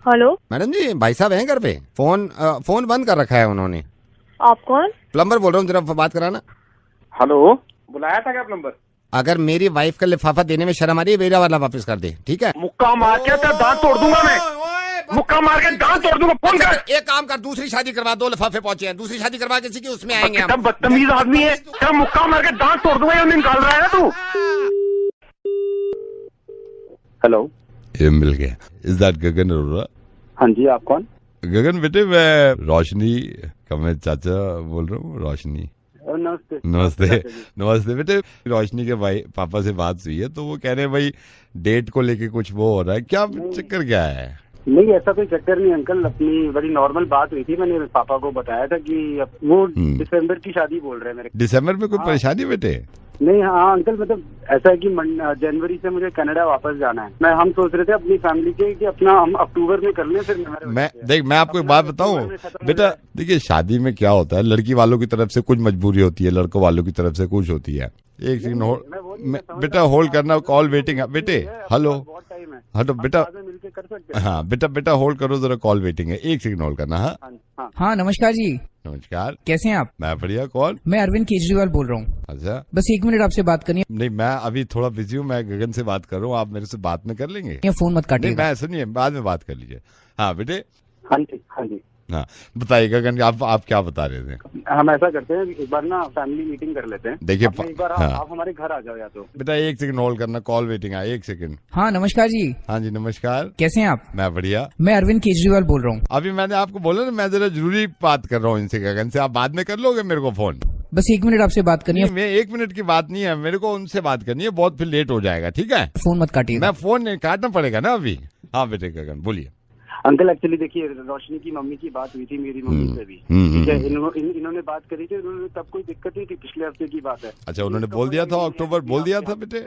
हेलो मैडम जी, भाई साहब हैं घर पे? फोन बंद कर रखा है उन्होंने। आप कौन? प्लम्बर बोल रहा हूँ, जरा बात कराना। हेलो, बुलाया था क्या प्लम्बर? अगर मेरी वाइफ का लिफाफा देने में शर्म आ रही है, मेरा वाला वापस कर दे, ठीक है? मुक्का मार के दांत तोड़ दूंगा मैं। मुक्का मार के दांत तोड़ दूंगा। फोन कर। एक काम कर, दूसरी शादी करवा। 2 लिफाफे पहुंचे हैं, दूसरी शादी करवा किसी की, उसमें आएंगे हम। बदतमीज आदमी है, क्या मुक्का मार के दांत तोड़ दूंगा, ये निकाल रहा है ना तू? हेलो, ये मिल गया। इज दैट गगन अरोड़ा? हाँ जी, आप कौन? गगन बेटे, मैं रोशनी का मैं चाचा बोल रहा हूँ। रोशनी, नमस्ते बेटे। रोशनी के भाई पापा से बात हुई है, तो वो कह रहे हैं भाई डेट को लेके कुछ वो हो रहा है, क्या चक्कर क्या है? नहीं, ऐसा कोई चक्कर नहीं अंकल, अपनी बड़ी नॉर्मल बात हुई थी। मैंने पापा को बताया था कि वो दिसंबर की शादी बोल रहे हैं मेरे। दिसंबर में कोई परेशानी बेटे? नहीं, हाँ अंकल, मतलब ऐसा है कि जनवरी से मुझे कनाडा वापस जाना है। हम सोच रहे थे अपनी फैमिली के कि अपना हम अक्टूबर में कर लें, फिर मैं आपको एक बात बताऊं बेटा, देखिए शादी में क्या होता है, लड़की वालों की तरफ से कुछ मजबूरी होती है, लड़कों वालों की तरफ से कुछ होती है। एक सेकंड बेटा होल्ड करना, कॉल वेटिंग है बेटे। हेलो, हाँ तो बेटा, हाँ बेटा होल्ड करो जरा, कॉल वेटिंग है, 1 सेकंड होल्ड करना। हाँ हाँ नमस्कार जी। नमस्कार। कैसे हैं आप? मैं बढ़िया। कौन? मैं अरविंद केजरीवाल बोल रहा हूँ। अच्छा, बस 1 मिनट आपसे बात करनी है। नहीं, मैं अभी थोड़ा बिजी हूँ, मैं गगन से बात कर रहा हूँ, आप मेरे से बात में कर लेंगे? ये फोन मत काटिए। मैं ऐसा नहीं है, बाद में बात कर लीजिए। हाँ बेटे। हाँ जी, हाँ जी। हाँ बताइए गगन, आप क्या बता रहे थे? हम ऐसा करते हैं, एक बार ना फैमिली मीटिंग कर लेते हैं। देखिए एक बार हाँ। आप हमारे घर आ जाओ या तो। बेटा 1 सेकंड होल्ड करना, कॉल वेटिंग है, 1 सेकंड। हाँ नमस्कार जी। हाँ जी नमस्कार। कैसे हैं आप? मैं बढ़िया। मैं अरविंद केजरीवाल बोल रहा हूँ। अभी मैंने आपको बोला ना, मैं जरा जरूरी बात कर रहा हूँ इनसे, गगन से। आप बाद में कर लोगे मेरे को फोन? बस 1 मिनट आपसे बात करनी है। मैं 1 मिनट की बात नहीं है, मेरे को उनसे बात करनी है, बहुत फिर लेट हो जाएगा। ठीक है, फोन मत काटिए। मैं फोन नहीं काटना पड़ेगा ना अभी। हाँ बेटे गगन बोलिए। अंकल एक्चुअली देखिए, रोशनी की मम्मी की बात हुई थी मेरी मम्मी से भी, ठीक है। इन्होंने बात करी थी, उन्होंने तब कोई दिक्कत नहीं थी, पिछले हफ्ते की बात है। अच्छा, उन्होंने बोल दिया था, अक्टूबर बोल दिया था बेटे?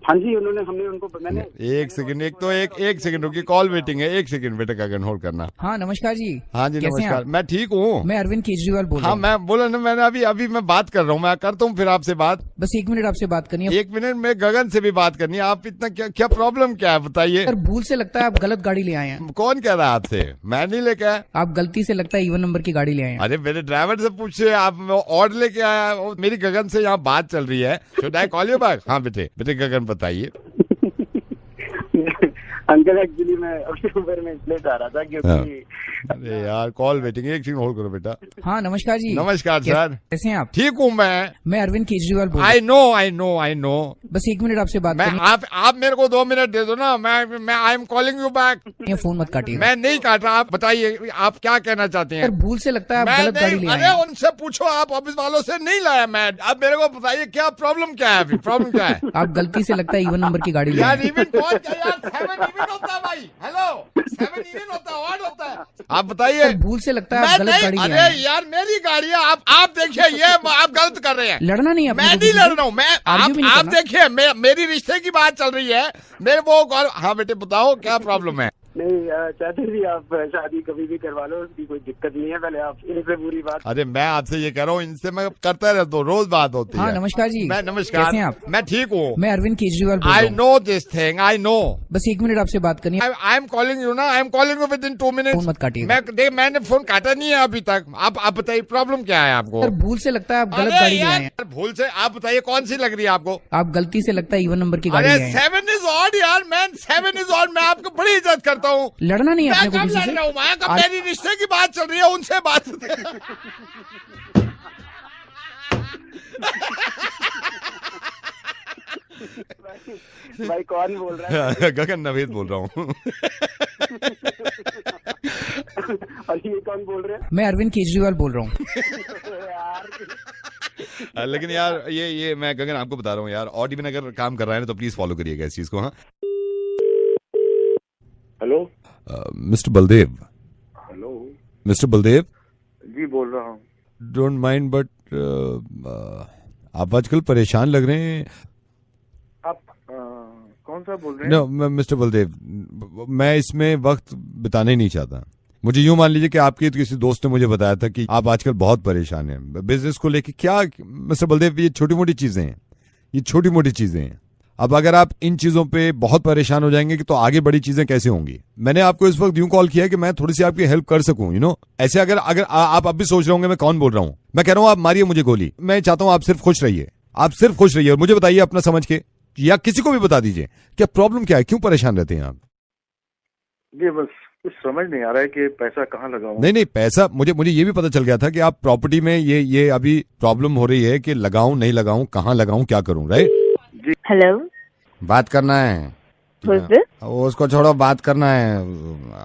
हाँ जी, हमने उनको, मैंने 1 सेकंड, एक सेकंड रुकी, कॉल वेटिंग है, 1 सेकंड बेटे गगन होल्ड करना। हाँ नमस्कार जी। हाँ जी नमस्कार। मैं ठीक हूँ। मैं अरविंद केजरीवाल बोल रहा हूँ। हाँ मैं बोला ना, मैंने अभी मैं बात कर रहा हूँ, मैं करता हूँ फिर आपसे बात। बस 1 मिनट आपसे बात करनी है। 1 मिनट में गगन से भी बात करनी है। आप इतना क्या प्रॉब्लम क्या है बताइए? सर भूल से लगता है आप गलत गाड़ी ले आए हैं। कौन कह रहा है आपसे? मैं नहीं लेके आया। आप गलती से लगता है इवन नंबर की गाड़ी ले आए हैं। अरे मेरे ड्राइवर से पूछे, आप और लेके आया। मेरी गगन से यहाँ बात चल रही है। Should I call you back? हाँ बेटे गगन बताइए। अंकल एक्चुअली मैं अक्टूबर में इसलिए चाह रहा था क्योंकि अरे यार कॉल वेटिंग, 1 सेकंड होल्ड करो बेटा। हाँ नमस्कार जी। नमस्कार सर। कैसे हैं आप? ठीक हूँ मैं अरविंद केजरीवाल बोल रहा हूँ। I know. बस 1 मिनट आपसे बात करनी है। आप मेरे को 2 मिनट दे दो ना, मैं आई एम कॉलिंग यू बैक। ये फोन मत काटिए। मैं नहीं काट रहा, आप बताइए आप क्या कहना चाहते हैं? सर भूल से लगता है आप गलत गाड़ी ले आए हैं। अरे उनसे पूछो, आप ऑफिस वालों से नहीं लाया मैं। अब मेरे को बताइए क्या प्रॉब्लम क्या है? अभी प्रॉब्लम क्या है? आप गलती से लगता है इवन नंबर की गाड़ी ले आए यार इवन कौन क्या यार? 7 इवन होता है भाई। हेलो 7 इवन होता है, ऑड होता है। आप बताइए। भूल से लगता है आप गलत गाड़ी ले आए हैं। अरे यार मेरी गाड़ी है, आप देखिए, ये आप गलत कर रहे हैं। लड़ना नहीं है। मैं नहीं लड़ रहा हूँ, मैं आप देखिए, मेरी रिश्ते की बात चल रही है। मेरे वो हाँ बेटे बताओ क्या प्रॉब्लम है? नहीं चाहते भी आप शादी कभी भी करवा लो, उसकी कोई दिक्कत नहीं है। पहले आप इनसे पूरी बात। अरे मैं आपसे ये कह रहा हूँ, इनसे मैं करता रहता हूँ, रोज बात होती है। हाँ नमस्कार जी। मैं नमस्कार। कैसे हैं आप? मैं ठीक हूँ। मैं अरविंद केजरीवाल बोल रहा हूँ। I know this thing, I know. बस 1 मिनट आपसे बात करनी है। आई एम कॉलिंग यू ना, आई am calling you with in 2 minutes. Phone मत काटिए। मैंने फोन काटा नहीं है अभी तक। आप बताइए प्रॉब्लम क्या है आपको? सर भूल से लगता है आप गलत गाड़ी ले आए हैं। भूल से? आप बताइए कौन सी लग रही है आपको? आप गलती से लगता है इवन नंबर की गाड़ी ले आए हैं। 7 इज ऑड यार मैन, 7 इज ऑड। मैं आपको बड़ी इज्जत करता हूँ। लड़ना नहीं है मैं कब लड़ रहा हूँ? मेरी रिश्ते की बात चल रही है, उनसे बात। भाई कौन बोल रहा है? गगन नवेद बोल रहा हूँ। और ये कौन बोल रहे हैं? मैं अरविंद केजरीवाल बोल रहा हूँ। लेकिन यार ये मैं गगन आपको बता रहा हूँ यार, ऑड इवन अगर काम कर रहा है ना तो प्लीज फॉलो करिएगा इस चीज को। हाँ hello mister Baldev. Hello mister Baldev ji बोल रहा हूँ। डोंट माइंड बट आप आजकल परेशान लग रहे हैं। आप कौन सा बोल रहे हैं? नो मिस्टर बलदेव, मैं इसमें वक्त बिताने नहीं चाहता। मुझे यूं मान लीजिए कि आपके किसी दोस्त ने मुझे बताया था कि आप आजकल बहुत परेशान हैं बिजनेस को लेके। क्या मिस्टर बलदेव, ये छोटी मोटी चीजें हैं, ये छोटी मोटी चीजें हैं। अब अगर आप इन चीजों पे बहुत परेशान हो जाएंगे कि तो आगे बड़ी चीजें कैसे होंगी। मैंने आपको इस वक्त यूं कॉल किया कि मैं थोड़ी सी आपकी हेल्प कर सकूं, यू नो। ऐसे अगर आप अब भी सोच रहे होंगे मैं कौन बोल रहा हूं, मैं कह रहा हूं आप मारिए मुझे गोली। मैं चाहता हूं आप सिर्फ खुश रहिए, आप सिर्फ खुश रहिए और मुझे बताइए अपना समझ के, या किसी को भी बता दीजिए क्या प्रॉब्लम क्या है, क्यों परेशान रहते हैं आप? जी बस कुछ समझ नहीं आ रहा है कि पैसा कहाँ लगाऊं। नहीं पैसा, मुझे ये भी पता चल गया था कि आप प्रॉपर्टी में ये अभी प्रॉब्लम हो रही है कि लगाऊं नहीं लगाऊं, कहाँ लगाऊं, क्या करूं, राइट? हेलो, बात करना है। उसको छोड़ो, बात करना है,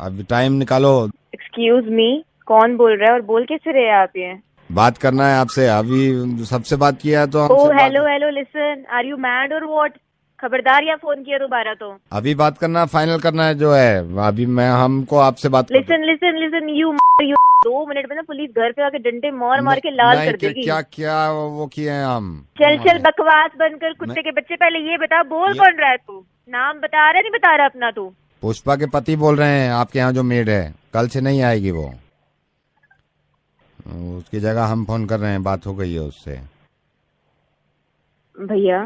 अभी टाइम निकालो। एक्सक्यूज मी, कौन बोल रहा है और बोल कैसे रहे आप? ये बात करना है आपसे, अभी सबसे बात किया है तो oh hello listen, are you mad और व्हाट? खबरदार, या फोन किया दोबारा तो अभी बात करना, फाइनल करना है जो है। अभी मैं हमको आपसे बात लिसन यू 2 मिनट में ना पुलिस घर पे आके डंडे मार के लाल कर देगी। क्या वो किए हैं हम? चल बकवास बनकर कुत्ते के बच्चे। पहले ये बता, बोल कौन रहा है तू? नाम बता रहा नहीं बता रहा अपना तू? पुष्पा के पति बोल रहे हैं, आपके यहाँ जो मेड है, कल से नहीं आएगी वो, उसकी जगह हम फोन कर रहे हैं, बात हो गई है उससे। भैया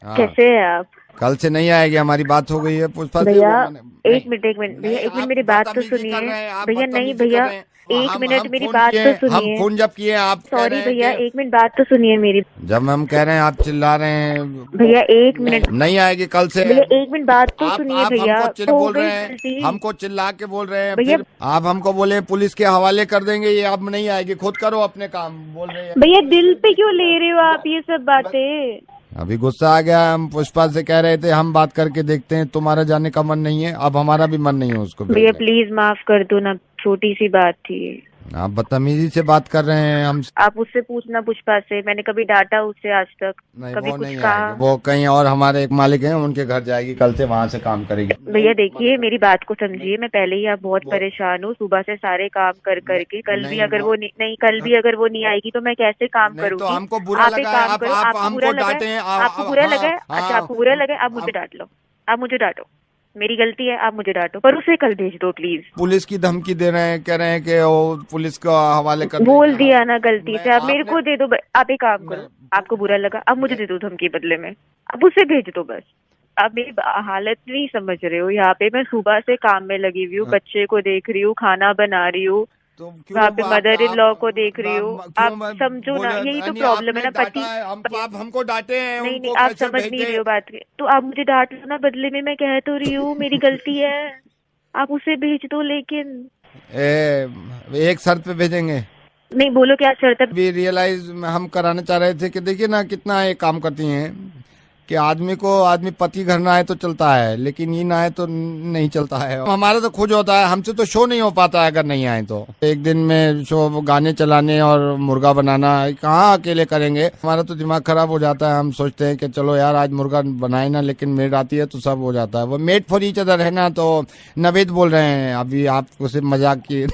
कैसे है आप? कल से नहीं आएगी, हमारी बात हो गई है पुष्पा से। भैया एक मिनट भैया, एक मिनट मेरी बात तो सुनिए भैया। नहीं भैया एक मिनट मेरी बात तो सुनिए। हम फोन जब किए आप सॉरी भैया, एक मिनट बात तो सुनिए मेरी। जब हम कह रहे हैं आप चिल्ला रहे हैं भैया, एक मिनट। नहीं आएगी कल से भैया एक मिनट बात तो सुनिए भैया। बोल रहे हैं हमको चिल्ला के बोल रहे हैं भैया, आप हमको बोले पुलिस के हवाले कर देंगे, ये अब नहीं आएगी, खुद करो अपने काम बोल रहे हैं। भैया दिल पे क्यों ले रहे हो आप ये सब बातें? अभी गुस्सा आ गया, हम पुष्पा से कह रहे थे हम बात करके देखते हैं, तुम्हारा जाने का मन नहीं है, अब हमारा भी मन नहीं है उसको। भैया प्लीज माफ कर दो ना, छोटी सी बात थी। आप बदतमीजी से बात कर रहे हैं हम। आप उससे पूछना पुष्पा से, मैंने कभी डांटा उससे आज तक? नहीं, कभी वो कुछ नहीं कहा? वो कहीं और हमारे एक मालिक हैं, उनके घर जाएगी कल से, वहाँ से काम करेगी। भैया देखिए मेरी बात को समझिए, मैं पहले ही आप बहुत परेशान हूँ सुबह से सारे काम कर करके। कल भी अगर वो नहीं कल भी अगर वो नहीं आएगी तो मैं कैसे काम करूँगी? तो हमको बुरा लगा, आप हमको डांटे हैं। आपको बुरा लगा है? अच्छा आपको बुरा लगा है, आप मुझे डांट लो, आप मुझे डांटो, मेरी गलती है, आप मुझे डांटो, पर उसे कल भेज दो प्लीज। पुलिस की धमकी दे रहे हैं, कह रहे हैं कि वो पुलिस को हवाले कर बोल दिया ना गलती से, आप मेरे को दे दो। आप एक काम करो, आपको बुरा लगा, अब मुझे दे दो धमकी बदले में, अब उसे भेज दो बस। आप मेरी हालत नहीं समझ रहे हो, यहाँ पे मैं सुबह से काम में लगी हुई हूँ, बच्चे को देख रही हूँ, खाना बना रही हूँ, वहाँ पे मदर इन लॉ को देख रही हूँ। आप समझो ना, यही तो प्रॉब्लम है ना। पति आप हमको डांटे हैं। नहीं आप समझ नहीं रहे हो बात के, तो आप मुझे डांट लो ना, बदले में मैं कह तो रही हूँ मेरी गलती है, आप उसे भेज दो। लेकिन एक शर्त पे भेजेंगे। नहीं बोलो क्या शर्त है? भी रियलाइज हम कराना चाह रहे थे कि देखिए ना कितना ये काम करती हैं कि आदमी पति घर ना आए तो चलता है, लेकिन ये ना आए तो नहीं चलता है। हमारा तो खुश होता है, हमसे तो शो नहीं हो पाता है अगर नहीं आए तो। एक दिन में शो गाने चलाने और मुर्गा बनाना कहाँ अकेले करेंगे, हमारा तो दिमाग खराब हो जाता है। हम सोचते हैं कि चलो यार आज मुर्गा बनाए ना, लेकिन मेड आती है तो सब हो जाता है। वो मेड फॉर ईच अदर है ना। तो नवेद बोल रहे हैं, अभी आप उसे मजाक किए।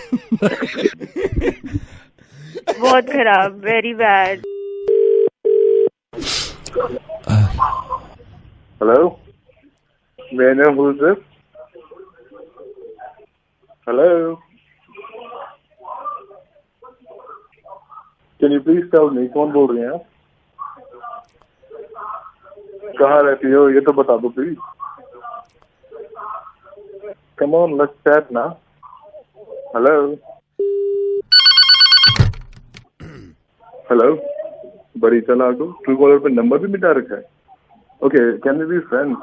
बहुत खराब, very bad. Hello? May I know who's this? Hello? Can you please tell me कौन बोल रहे हैं आप? कहाँ रहती हो ये तो बता दो please. Come on, let's chat now. Hello? Hello? बड़ी चालाक हो, ट्रू कॉलर पे नंबर भी मिटा रखा है। Okay, can we be friends?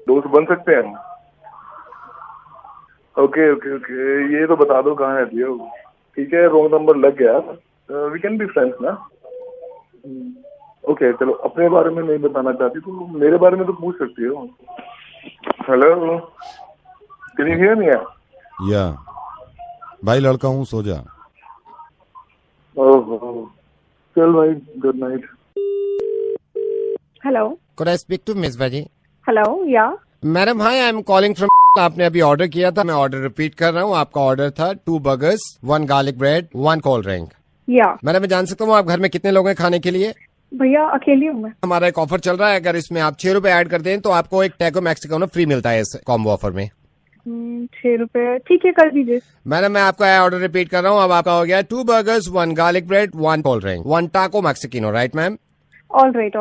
दोस्त बन सकते हैं हम? ओके ओके ओके, ये तो बता दो कहाँ रहती हो। ठीक है, रॉन्ग नंबर लग गया, वी कैन बी फ्रेंड्स ना। ओके चलो, अपने बारे में नहीं बताना चाहती तो मेरे बारे में तो पूछ सकती हो। Hello, can you hear me? या भाई लड़का हूँ, सो जा। ओह चल भाई, good night. Hello, Could I speak to Miss Vaji? Hello, yeah madam hi, I am calling from. आपने अभी ऑर्डर किया था, मैं ऑर्डर रिपीट कर रहा हूँ। आपका ऑर्डर था 2 burgers, 1 garlic bread, 1 cold drink. या मैडम मैं जान सकता हूँ आप घर में कितने लोग हैं खाने के लिए? भैया अकेली हूँ मैं। हमारा एक ऑफर चल रहा है, अगर इसमें आप 6 रुपए ऐड करते हैं तो आपको एक टैको मैक्सिकानो फ्री मिलता है इस कॉम्बो ऑफर में। 6 रुपए, ठीक है कर दीजिए। मैडम मैं आपका ऑर्डर रिपीट कर रहा हूँ, अब आपका हो गया 2 burgers, 1 garlic bread, 1 cold drink, 1 taco Mexicano, right ma'am? All right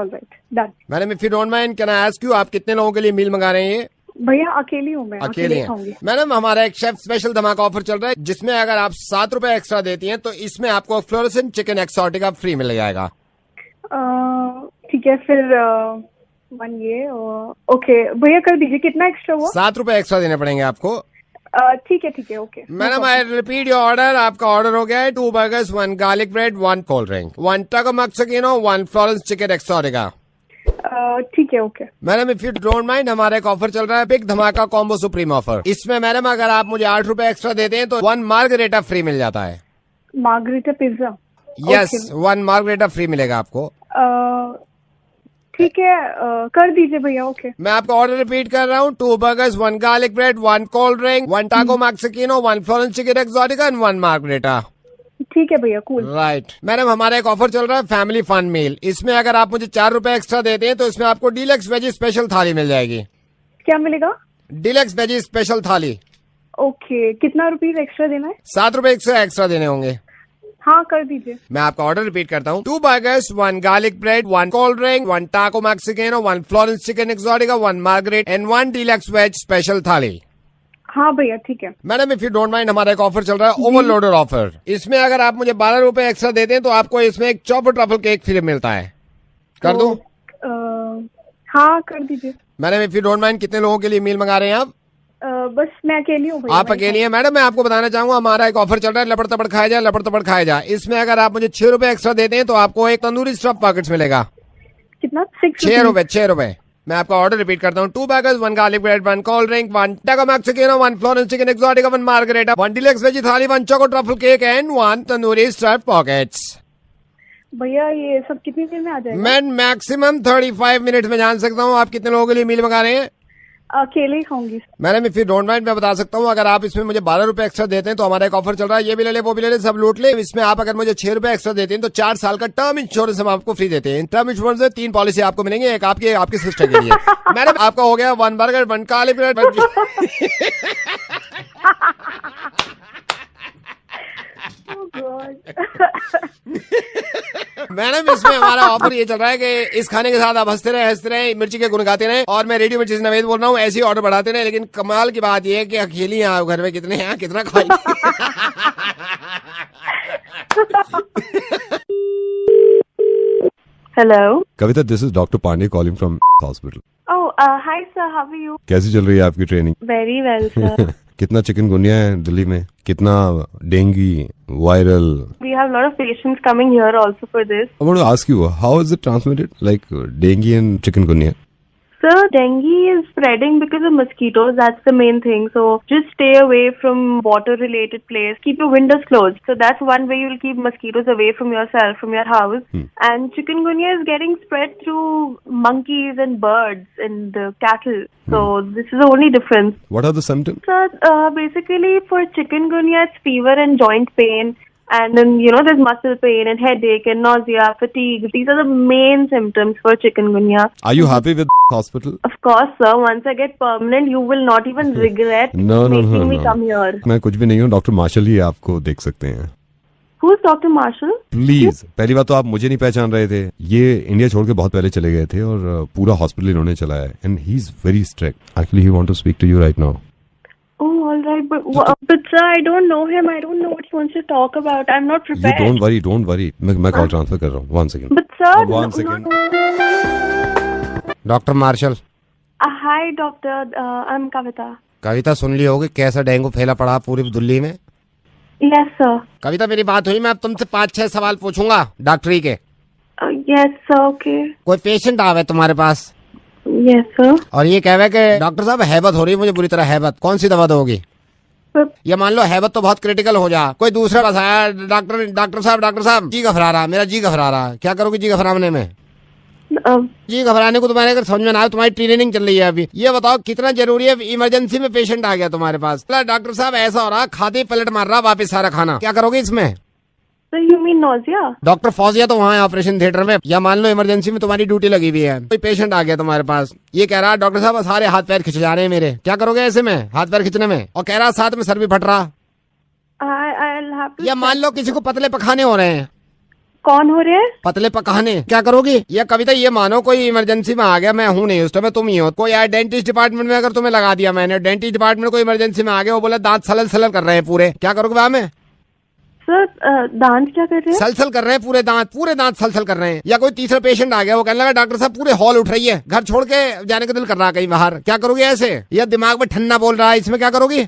done. Madam if you don't mind can I ask you, आप कितने लोगों के लिए मील मंगा रहे हैं ये? भैया अकेली हूँ मैं, अकेले हैं। मैडम हमारा एक शेफ स्पेशल धमाका ऑफर चल रहा है, जिसमें अगर आप 7 रुपए एक्स्ट्रा देती हैं तो इसमें आपको फ्लोरेसेंट चिकन एक्सोटिका फ्री मिल जाएगा। ठीक है फिर 1 ये ओके भैया कर दीजिए। कितना एक्स्ट्रा हुआ? 7 रुपए एक्स्ट्रा देने पड़ेंगे आपको। ठीक है okay. Madam I repeat your order, आपका ऑर्डर हो गया है 2 burgers, 1 garlic bread, 1 cold drink, 1 taco mexicano, 1 Florence chicken Exotica. ठीक है okay. Madam if you don't mind, हमारा एक ऑफर चल रहा है, बिग धमाका कॉम्बो सुप्रीम ऑफर। इसमें मैडम अगर आप मुझे 8 रुपए एक्स्ट्रा देते हैं तो 1 मार्गरेटा फ्री मिल जाता है। Margherita pizza? Yes, 1 margherita free मिलेगा आपको। ठीक है कर दीजिए भैया। ओके, मैं आपका ऑर्डर रिपीट कर रहा हूँ, 2 burgers, 1 garlic bread, 1 cold drink, 1 taco mexicano, 1 Florence chicken exotica and 1 margherita. ठीक है भैया, कूल। राइट मैडम, हमारा एक ऑफर चल रहा है फैमिली फन मील। इसमें अगर आप मुझे 4 रुपए एक्स्ट्रा देते हैं तो इसमें आपको डीलक्स वेजी स्पेशल थाली मिल जाएगी। क्या मिलेगा? डीलक्स वेजी स्पेशल थाली। ओके, कितना रुपीज एक्स्ट्रा देना है? 7 रुपए एक्स्ट्रा देने होंगे। हाँ कर दीजिए। मैं आपका ऑर्डर रिपीट करता हूँ। 2 burgers, 1 garlic bread, 1 cold drink, 1 taco mexicano, 1 Florence chicken exotica, 1 margherita and 1 deluxe veg special thali. हाँ भैया ठीक है। Madam if you don't mind, हमारा एक ऑफर चल रहा है, ओवरलोडेड ऑफर। इसमें अगर आप मुझे 12 रुपए एक्स्ट्रा देते हैं तो आपको इसमें एक चॉपर ट्रफल केक फ्री मिलता है। कर दूं? हाँ कर दीजिए। Madam if you don't mind, कितने लोगों के लिए मील मंगा रहे हैं आप? बस मैं अकेली हूँ भैया। आप अकेली हैं? मैडम मैं आपको बताना चाहूंगा, हमारा एक ऑफर चल रहा है, लपड़ तपड़ खाया जाए, लपड़ तपड़ खाया जाए। इसमें अगर आप मुझे 6 रुपए एक्स्ट्रा देते हैं तो आपको एक तंदूरी स्टफ पॉकेट्स मिलेगा। कितना? 6 रुपए। 6 रुपए। मैं आपका ऑर्डर रिपीट करता हूँ। 2 burgers, 1 garlic bread, 1 cold drink, 1 taco mexicano, 1 Florence chicken exotica, 1 margherita, 1 deluxe veg thali, 1 choco truffle cake and 1 tandoori stuff pockets. भैया ये सब कितनी देर में आ जाएगा? मैं मैक्सिमम 35 मिनट में जान सकता हूँ आप कितने लोगों के लिए मील मंगा रहे हैं। अकेले ही खाऊंगी। Madam if you don't mind, मैं बता सकता हूँ, अगर आप इसमें मुझे 12 रुपए एक्स्ट्रा देते हैं तो हमारा एक ऑफर चल रहा है, ये भी ले ले वो भी ले ले सब लूट ले। इसमें आप अगर मुझे 6 रुपए एक्स्ट्रा देते हैं तो 4 साल का टर्म इंश्योरेंस हम आपको फ्री देते हैं। टर्म इंश्योरेंस में 3 पॉलिसी आपको मिलेंगे, एक आपके सिस्टर के लिए। मैडम आपका हो गया 1 बर्गर, 1 गार्लिक ब्रेड। मैडम इसमें हमारा ऑफर ये चल रहा है कि इस खाने के साथ आप हंसते रहे, मिर्ची के गुण गाते रहे। और मैं रेडियो मिर्ची से नवेद बोल रहा हूँ, ऐसे ही ऑर्डर बढ़ाते रहे। लेकिन कमाल की बात ये है कि अकेली हैं आप घर में, कितने हैं, कितना खाएंगे। Hello Kavita, this is doctor Pandey calling from hospital. Hi sir, how are you? कैसी चल रही है आपकी ट्रेनिंग? Very well sir. कितना चिकनगुनिया है दिल्ली में, कितना dengue, viral? We have a lot of patients coming here also for this. I want to ask you, how is it transmitted, like dengue and chikungunya? Sir, dengue is spreading because of mosquitoes. That's the main thing. So just stay away from water-related place. Keep your windows closed. So that's one way you'll keep mosquitoes away from yourself, from your house. And chikungunya is getting spread through monkeys and birds and cattle. So this is the only difference. What are the symptoms? Sir, basically for chikungunya, it's fever and joint pain. And then, there's muscle pain and headache and nausea, fatigue. These are the main symptoms for chikungunya. Are you happy with hospital? Of course, sir. Once I get permanent, you will not even regret making me come here. मैं कुछ भी नहीं हूँ, डॉक्टर मार्शल ही आपको देख सकते हैं। Who's Dr. Marshall? प्लीज, पहली बात तो आप मुझे नहीं पहचान रहे थे। ये इंडिया छोड़ के बहुत पहले चले गए थे और पूरा हॉस्पिटल इन्होंने चलाया। And he is very strict. Actually he want to speak to you right now. Oh, all right, but sir, I don't know him. I don't know what he wants to talk about. I'm not prepared. You don't worry. मैं कॉल ट्रांसफर कर रहा हूँ। 1 second. But sir, one second. Doctor Marshal. Hi, doctor. I'm Kavita. Kavita, सुन ली होगी कैसा डेंगू फैला पड़ा पूरी दिल्ली में। Yes, sir. कविता मेरी बात हुई, मैं अब तुमसे 5-6 सवाल पूछूंगा डॉक्टरी के। Yes, sir. Okay. कोई पेशेंट आवे तुम्हारे पास? Yes, sir. और ये कहे कि डॉक्टर साहब हैबत हो रही है मुझे बुरी तरह, हैबत, कौन सी दवा दोगी? ये मान लो हैबत तो बहुत क्रिटिकल हो जा, कोई दूसरा बस आया, डॉक्टर साहब जी घबरा रहा, मेरा जी घबरा रहा, क्या करोगे जी घबराने में? जी घबराने को तुम्हारे अगर समझ में ना आए, तुम्हारी ट्रेनिंग चल रही है अभी, ये बताओ कितना जरूरी है? इमरजेंसी में पेशेंट आ गया तुम्हारे पास, डॉक्टर साहब ऐसा हो रहा, खाते पलट मार रहा वापिस सारा खाना, क्या करोगे इसमें? So you mean nausea? Doctor Fauzia तो वहाँ है ऑपरेशन थिएटर में। या मान लो इमरजेंसी में तुम्हारी ड्यूटी लगी हुई है, कोई पेशेंट आ गया तुम्हारे पास, ये कह रहा डॉक्टर साहब सारे हाथ पैर खिंच जा रहे हैं मेरे, क्या करोगे ऐसे में हाथ पैर खिंचने में? और कह रहा साथ में सर भी फट रहा। या मान लो किसी को पतले पखाने हो रहे हैं। कौन हो रहे हैं? पतले पकाने, क्या करोगी? या कविता ये मानो कोई इमरजेंसी में आ गया, मैं हूँ नहीं उस टाइम, तुम ही हो, कोई यार डेंटिस्ट डिपार्टमेंट में अगर तुम्हें लगा दिया मैंने, डेंटिस्ट डिपार्टमेंट कोई इमरजेंसी में आ गया, वो बोला दांत सलल कर रहे हैं पूरे, क्या करोगे वहां में? सर दांत क्या कर रहे हैं? सलसल कर रहे हैं, पूरे दांत सलसल कर रहे हैं। या कोई तीसरा पेशेंट आ गया, वो कहने लगा डॉक्टर साहब पूरे हॉल उठ रही है, घर छोड़ के जाने का दिल कर रहा है कहीं बाहर, क्या करोगे ऐसे? या दिमाग में ठन्ना बोल रहा है, इसमें क्या करोगी?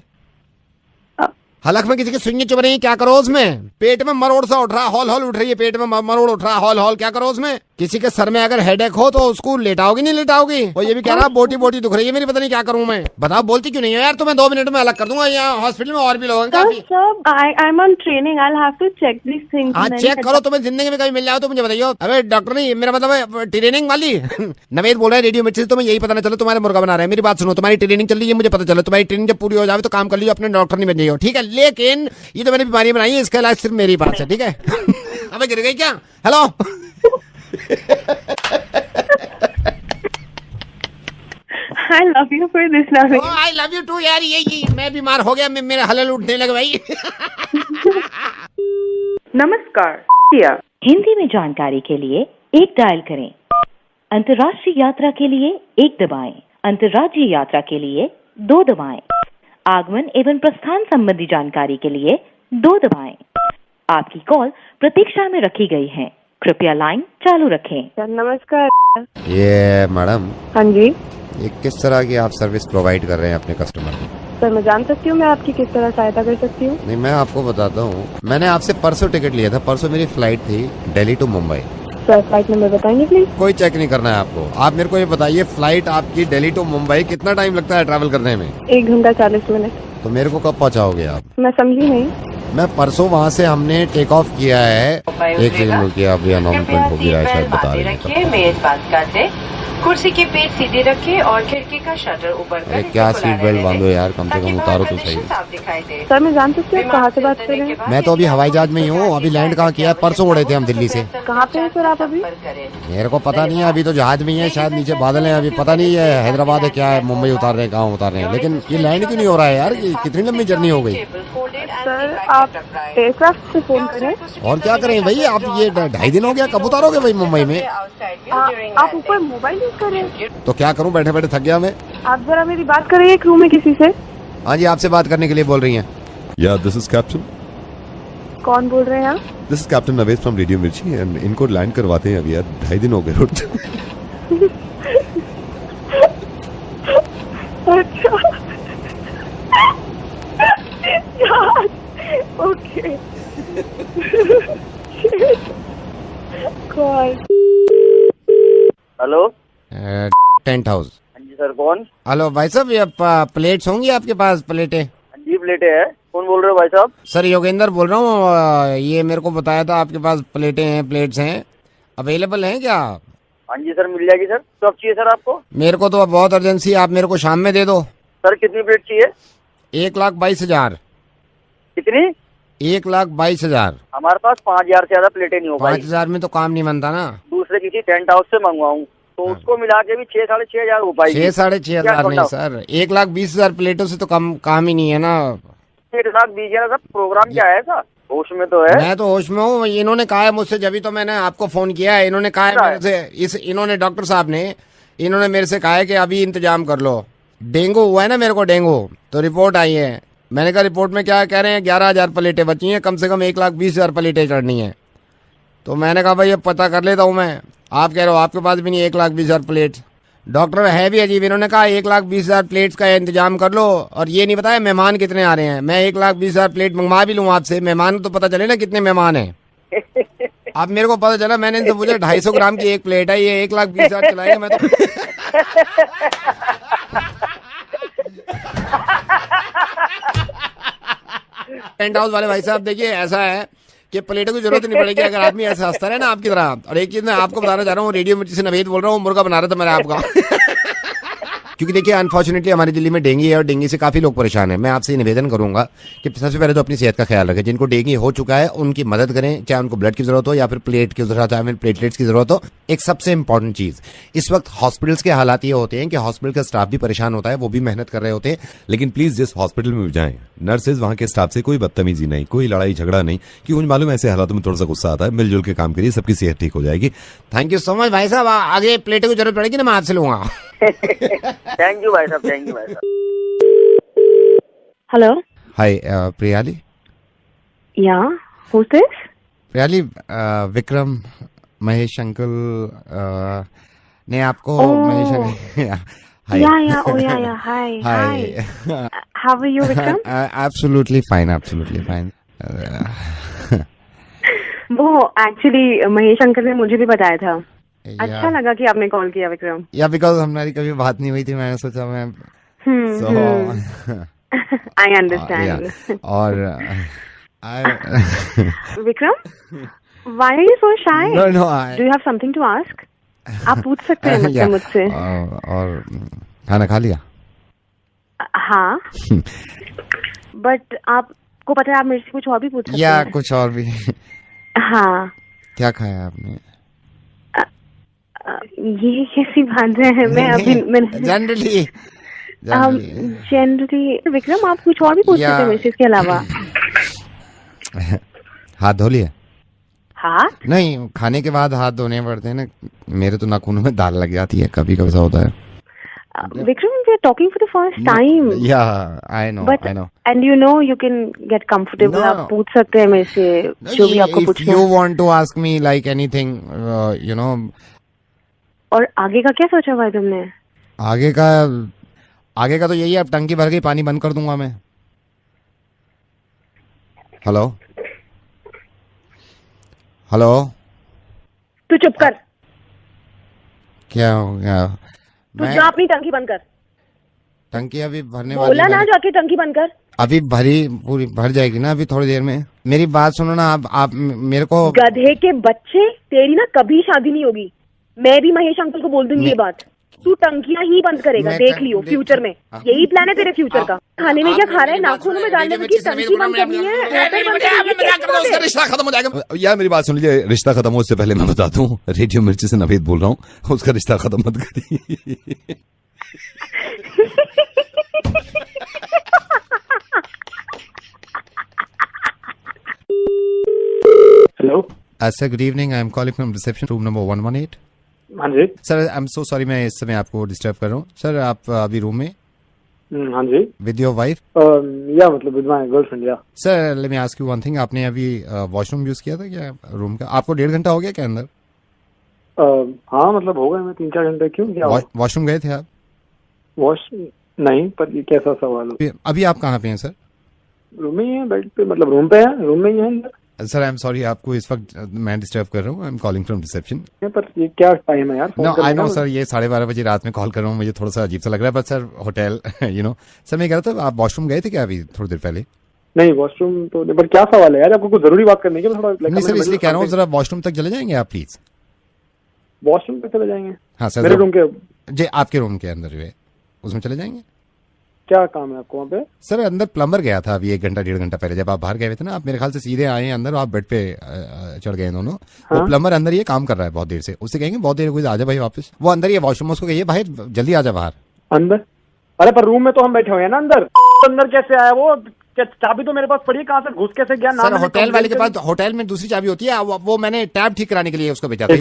हलक में किसी की सुइयां चुभ रही है, क्या करो उसमें? पेट में मरोड़ सा उठ रहा, हॉल उठ रही है, पेट में मरोड़ उठ रहा, हॉल, क्या करो उसमें? किसी के सर में अगर हेडेक हो तो उसको लेटाओगी नहीं लेटाओगी? और ये भी कह रहा बोटी दुख रही है मेरी, पता नहीं क्या करूं मैं, बताओ बोलती क्यों नहीं हो यार? तुम्हें 2 मिनट में अलग कर दूंगा, यहाँ हॉस्पिटल में और भी लोग हैं। हाँ चेक करो, तुम्हें जिंदगी में कभी मिल जाओ तो मुझे बताइए। अरे डॉक्टर नहीं, मेरा मतलब ट्रेनिंग वाली नवेद बोल रहा है रेडियो मिर्ची, तुम्हें यही पता ना चलो तुम्हारे मुर्गा बना रहे हैं। मेरी बात सुनो, तुम्हारी ट्रेनिंग चल रही है, मुझे पता चलो, तुम्हारी ट्रेनिंग जब पूरी हो जाए तो काम कर लीजिए, अपने डॉक्टर नहीं बन जाइए, ठीक है? लेकिन ये तो मैंने बीमारी बनाई है, इसका इलाज सिर्फ मेरी पास है, ठीक है? अबे गिर गई क्या? Hello I love you for this now. I love you too यार, ये मैं बीमार हो गया, मेरे हलल उठने लगे भाई। नमस्कार। हिंदी में जानकारी के लिए 1 डायल करें। अंतर्राष्ट्रीय यात्रा के लिए 1 दबाएं। अंतर्राज्यीय यात्रा के लिए 2 दबाएं। आगमन एवं प्रस्थान संबंधी जानकारी के लिए 2 दबाएं। आपकी कॉल प्रतीक्षा में रखी गई है, कृपया लाइन चालू रखें। नमस्कार। ये मैडम, हाँ जी ये किस तरह की आप सर्विस प्रोवाइड कर रहे हैं अपने कस्टमर को? सर, मैं जान सकती हूँ मैं आपकी किस तरह सहायता कर सकती हूँ? नहीं, मैं आपको बताता हूँ, मैंने आपसे परसों टिकट लिया था। परसों मेरी फ्लाइट थी Delhi to Mumbai. Sir, flight number बताएंगे प्लीज? कोई चेक नहीं करना है आपको। आप मेरे को ये बताइए, फ्लाइट आपकी दिल्ली टू मुंबई कितना टाइम लगता है ट्रैवल करने में? 1 घंटा 40 मिनट। तो मेरे को कब पहुँचाओगे आप? मैं समझी नहीं। मैं परसों वहाँ से हमने टेक ऑफ किया है। एक सेकंड रुकिए, अभी अनाउंसमेंट हो गया है शायद, बता रहे हैं। कुर्सी के पेट सीधे रखें और खिड़की का शटर ऊपर करें। क्या सीट बेल्ट बांधो यार, कम से कम उतारो तो सही। सर, मैं जान सकती हूँ कहाँ से बात कर रहे हैं? मैं तो अभी हवाई जहाज में ही हूँ। अभी लैंड कहाँ किया? परसों उड़े थे हम दिल्ली से। कहाँ पे हैं सर आप अभी? मेरे को पता नहीं है, अभी तो जहाज में ही है, शायद नीचे बादल हैं। अभी पता नहीं है हैदराबाद है क्या है, मुंबई उतार रहे हैं, कहाँ उतार रहे हैं, लेकिन ये लैंड क्यों नहीं हो रहा है यार? कितनी लंबी जर्नी हो गई। सर, आप एयरक्राफ्ट से फोन करें। और क्या करें भाई, आप ये 2.5 दिन हो गया, कब उतारोगे भाई मुंबई में? आप ऊपर मोबाइल यूज कर रहे हैं? तो क्या करूं, बैठे बैठे थक गया मैं। आप जरा मेरी बात करिए एक रूम में किसी से। हाँ जी, आपसे बात करने के लिए बोल रही हैं। या दिस इज कैप्टन। कौन बोल रहे हैं आप? This is captain Naved from radio मिर्ची एंड इनको लैंड करवाते हैं अभी यार, 2.5 दिन हो गए। अच्छा यार, ओके। Hello, tent house. हाँ जी सर, कौन? हेलो भाई साहब, ये प्लेट्स होंगी आपके पास? प्लेटें? हाँ जी, प्लेटें है। कौन बोल रहे हो भाई साहब? सर, योगेंद्र बोल रहा हूँ। ये मेरे को बताया था आपके पास प्लेटें हैं, प्लेट्स हैं, अवेलेबल हैं क्या? हाँ जी सर, मिल जाएगी सर। कब चाहिए सर आपको? मेरे को तो बहुत अर्जेंसी है, आप मेरे को शाम में दे दो। सर, कितनी प्लेट चाहिए? 1,22,000। कितनी? 1,22,000। हमारे पास 5,000 से ज्यादा प्लेटें नहीं हो पाई। 5,000 में तो काम नहीं बनता ना। दूसरे किसी टेंट हाउस से मंगवाऊँ तो उसको मिला के भी 6,500 हो पाएगी। 6,500 नहीं सर, 1,20,000 प्लेटों से तो काम ही नहीं है ना। 1,20,000 सर, प्रोग्राम क्या है सर? होश में तो है। मैं तो होश में हूँ। इन्होंने कहा है मुझसे, जब तो मैंने आपको फोन किया है। इन्होंने कहा है मेरे से, इन्होंने डॉक्टर साहब ने, इन्होंने मेरे से कहा है कि अभी इंतजाम कर लो। डेंगू हुआ है ना मेरे को, डेंगू, तो रिपोर्ट आई है। मैंने कहा रिपोर्ट में क्या कह रहे हैं? 11,000 प्लेटें बची हैं, कम से कम 1,20,000 प्लेटें चढ़नी है। तो मैंने कहा भाई अब पता कर लेता हूँ मैं। आप कह रहे हो आपके पास भी नहीं 1,20,000 प्लेट। डॉक्टर है भी अजीब, इन्होंने कहा 1,20,000 प्लेट्स का इंतजाम कर लो, और ये नहीं बताया मेहमान कितने आ रहे हैं। मैं 1,20,000 प्लेट मंगवा भी लूँ आपसे, मेहमान तो पता चले ना कितने मेहमान हैं। अब मेरे को पता चला, मैंने इनसे पूछा 250 ग्राम की एक प्लेट है, ये 1,20,000 चलाएंगे। मैं तो टेंट हाउस वाले भाई साहब, देखिए ऐसा है कि प्लेटों की जरूरत नहीं पड़ेगी अगर आदमी ऐसा हंसता रहे ना आपकी तरह। और एक चीज मैं आपको बताना चाह रहा हूँ, रेडियो मिर्ची से नवेद बोल रहा हूँ, मुर्गा बना रहा था मैंने आपका। क्योंकि देखिए अनफॉर्चुनेटली हमारी दिल्ली में डेंगू है और डेंगू से काफी लोग परेशान हैं। मैं आपसे निवेदन करूंगा कि सबसे पहले तो अपनी सेहत का ख्याल रखें। जिनको डेंगू हो चुका है उनकी मदद करें, चाहे उनको ब्लड की जरूरत हो या फिर प्लेट की जरूरत, चाहे फिर प्लेटलेट्स की जरूरत हो। एक सबसे इंपॉर्टेंट चीज, इस वक्त हॉस्पिटल्स के हालात ये होते हैं कि हॉस्पिटल का स्टाफ भी परेशान होता है, वो भी मेहनत कर रहे होते हैं। लेकिन प्लीज जिस हॉस्पिटल में जाएं, नर्सेज वहां के स्टाफ से कोई बदतमीजी नहीं, कोई लड़ाई झगड़ा नहीं, क्योंकि मुझे मालूम है ऐसे हालातों में थोड़ा सा गुस्सा आता है। मिलजुल के काम करिए, सबकी सेहत ठीक हो जाएगी। थैंक यू सो मच भाई साहब। आगे प्लेटों की जरूरत पड़ेगी ना, मैं आपसे लूंगा। थैंक यू भाई साहब, थैंक यू भाई साहब। हेलो, हाय प्रियाली। या who's this? Priyali, Vikram, Mahesh uncle ने आपको Hi. Yeah, oh yeah, hi. How are you, Vikram? Absolutely fine. वो एक्चुअली महेश अंकल ने मुझे भी बताया था। अच्छा लगा कि आपने कॉल किया विक्रम। या बिकॉज हमारी कभी बात नहीं हुई थी, मैंने सोचा मैं आई अंडरस्टैंड। और Vikram, why are you so shy? No, do you have something to ask? आप पूछ सकते हैं मुझसे। और खाना खा लिया? हाँ, बट आपको पता है आप मेरे से कुछ और भी पूछ सकते हैं। या कुछ और भी? हाँ। क्या खाया आपने? ये कैसी बात है? मैं अभी जनरली विक्रम, आप कुछ और भी पूछ सकते हैं मेरे से इसके अलावा। हाथ धो लिया? हाथ? नहीं, खाने के बाद हाथ धोने पड़ते हैं ना, मेरे तो नाखूनों में दाल लग जाती है, कभी कभी ऐसा होता है। Vikram, we are talking for the first time. Yeah, I know, But I know. and you know you can get comfortable. No. आप पूछ सकते हैं मेरे से जो भी आपको If पूछना you है। want to ask me like anything, you know. और आगे का क्या सोचा भाई तुमने? आगे का तो यही है, अब टंकी भर के पानी बंद कर दूंगा मैं। हेलो हेलो, तू चुप कर, क्या हो गया? तू जा अपनी टंकी बंद कर। टंकी अभी भरने वाली बोला है। ना जाके टंकी बंद कर। अभी पूरी भर जाएगी ना, अभी थोड़ी देर में। मेरी बात सुनो ना, आप मेरे को। गधे के बच्चे, तेरी ना कभी शादी नहीं होगी। मैं भी महेश अंकल को बोल दूंगी ये बात। तू टंकियां ही बंद करेगा, देख लियो फ्यूचर में। यही प्लान है तेरे फ्यूचर का। खाने में क्या खा रहा है? नाखूनों में डालने में टंकी बंद करनी है। रिश्ता खत्म हो जाएगा यार, मेरी बात सुन लीजिए। रिश्ता खत्म हो उससे पहले मैं बता दूं, रेडियो मिर्ची से नवेद बोल रहा हूँ, उसका रिश्ता खत्म मत करिए। Hello sir, good evening. I am calling from reception, room number 118। हाँ जी sir, I am so sorry, मैं इस समय आपको डिस्टर्ब कर रहा हूँ। सर, आप अभी रूम में? हाँ जी। With your wife? या मतलब विद माय गर्लफ्रेंड। या sir, let me ask you one thing. आपने अभी वॉशरूम यूज किया था क्या रूम का? आपको 1.5 घंटा हो गया क्या अंदर? हाँ मतलब हो गए मैं 3-4 घंटे। क्यों, क्या वॉशरूम गए थे आप? वॉश नहीं, पर ये कैसा सवाल है? अभी आप कहाँ पे हैं सर? रूम में ही है, बेड पे, मतलब रूम पे है, रूम में ही है अंदर। सर, आई एम सॉरी, आपको इस वक्त मैं डिस्टर्ब कर रहा हूँ। आई एम कॉलिंग फ्रॉम रिसेप्शन। पर ये क्या टाइम है यार? नो, आई नो सर, ये 12:30 बजे रात में कॉल कर रहा हूँ, मुझे थोड़ा सा अजीब सा लग रहा है, but sir hotel you know. Sir, मैं कह रहा था, आप वॉशरूम गए थे क्या अभी थोड़ी देर पहले? नहीं, वॉशरूम तो नहीं, पर क्या सवाल है यार? आपको कुछ जरूरी बात करनी है क्या? थोड़ा नहीं सर, इसलिए कह रहा हूँ, जरा वॉशरूम तक चले जाएंगे आप प्लीज? वॉशरूम पे चले जाएंगे? हाँ सर, मेरे रूम के जी, आपके रूम के अंदर जो है उसमें चले जाएंगे। क्या काम है आपको वहाँ पे? सर, अंदर प्लम्बर गया था अभी 1-1.5 घंटा पहले, जब आप बाहर गए थे ना। आप मेरे ख्याल से सीधे आए हैं अंदर, आप बेड पे चढ़ गए दोनों। हाँ? वो प्लम्बर अंदर ये काम कर रहा है बहुत देर से, उससे कहेंगे बहुत देर हुई, आजा भाई वापस। वो अंदर ही है वॉशरूम, उसको कहिए भाई जल्दी आजा बाहर। अंदर? अरे पर रूम में तो हम बैठे हुए हैं ना अंदर। अंदर कैसे आया वो? चाबी तो मेरे पास पड़ी है, कहाँ से घुस कैसे गया? सर, होटल वाले के पास, होटल में दूसरी चाबी होती है, वो मैंने टैब ठीक कराने के लिए उसको भेजा था।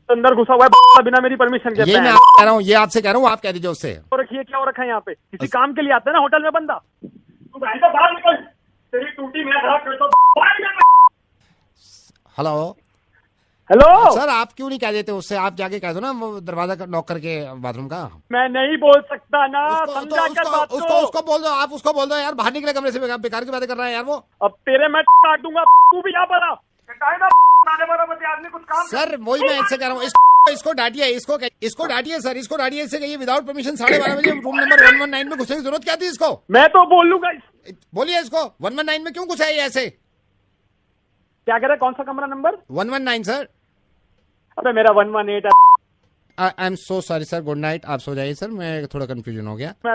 अंदर घुसा हुआ है बिना मेरी परमिशन के। ये मैं कह रहा हूँ, ये आपसे कह रहा हूँ, आप कह दीजिए उससे। रखिए, क्या हो रखा है यहाँ पे? किसी काम के लिए आता है ना होटल में बंदा। तू बाहर निकल, तेरी टूटी मैं खराब करता हूँ। हेलो हेलो सर, आप क्यों नहीं कह देते उससे? आप जाके कह दो ना, वो दरवाजा नॉक करके बाथरूम का। मैं नहीं बोल सकता ना, समझा कर बात को। उसको बोल दो, आप उसको बोल दो यार, बाहर निकले कमरे से, बेकार की बातें कर रहा है यार वो। अब तेरे मैं काट दूंगा, तू भी यहाँ पर आ। आदमी कुछ काम। सर, वही मैं इससे कह रहा हूँ, इसको डांटिए, इसको डांटिए सर, इसको डांटिए, इससे कहिए विदाउट परमिशन 12:30 बजे रूम नंबर 119 में घुसने की जरूरत क्या थी इसको? मैं तो बोल लूंगा। बोलिए इसको, 119 में क्यों घुसा है ये ऐसे? क्या कह रहा है? कौन सा कमरा नंबर? 119 सर। अबे मेरा 118 है। आई am so sorry sir, good night, आप सो जाइए सर, मैं थोड़ा कंफ्यूजन हो गया। मैं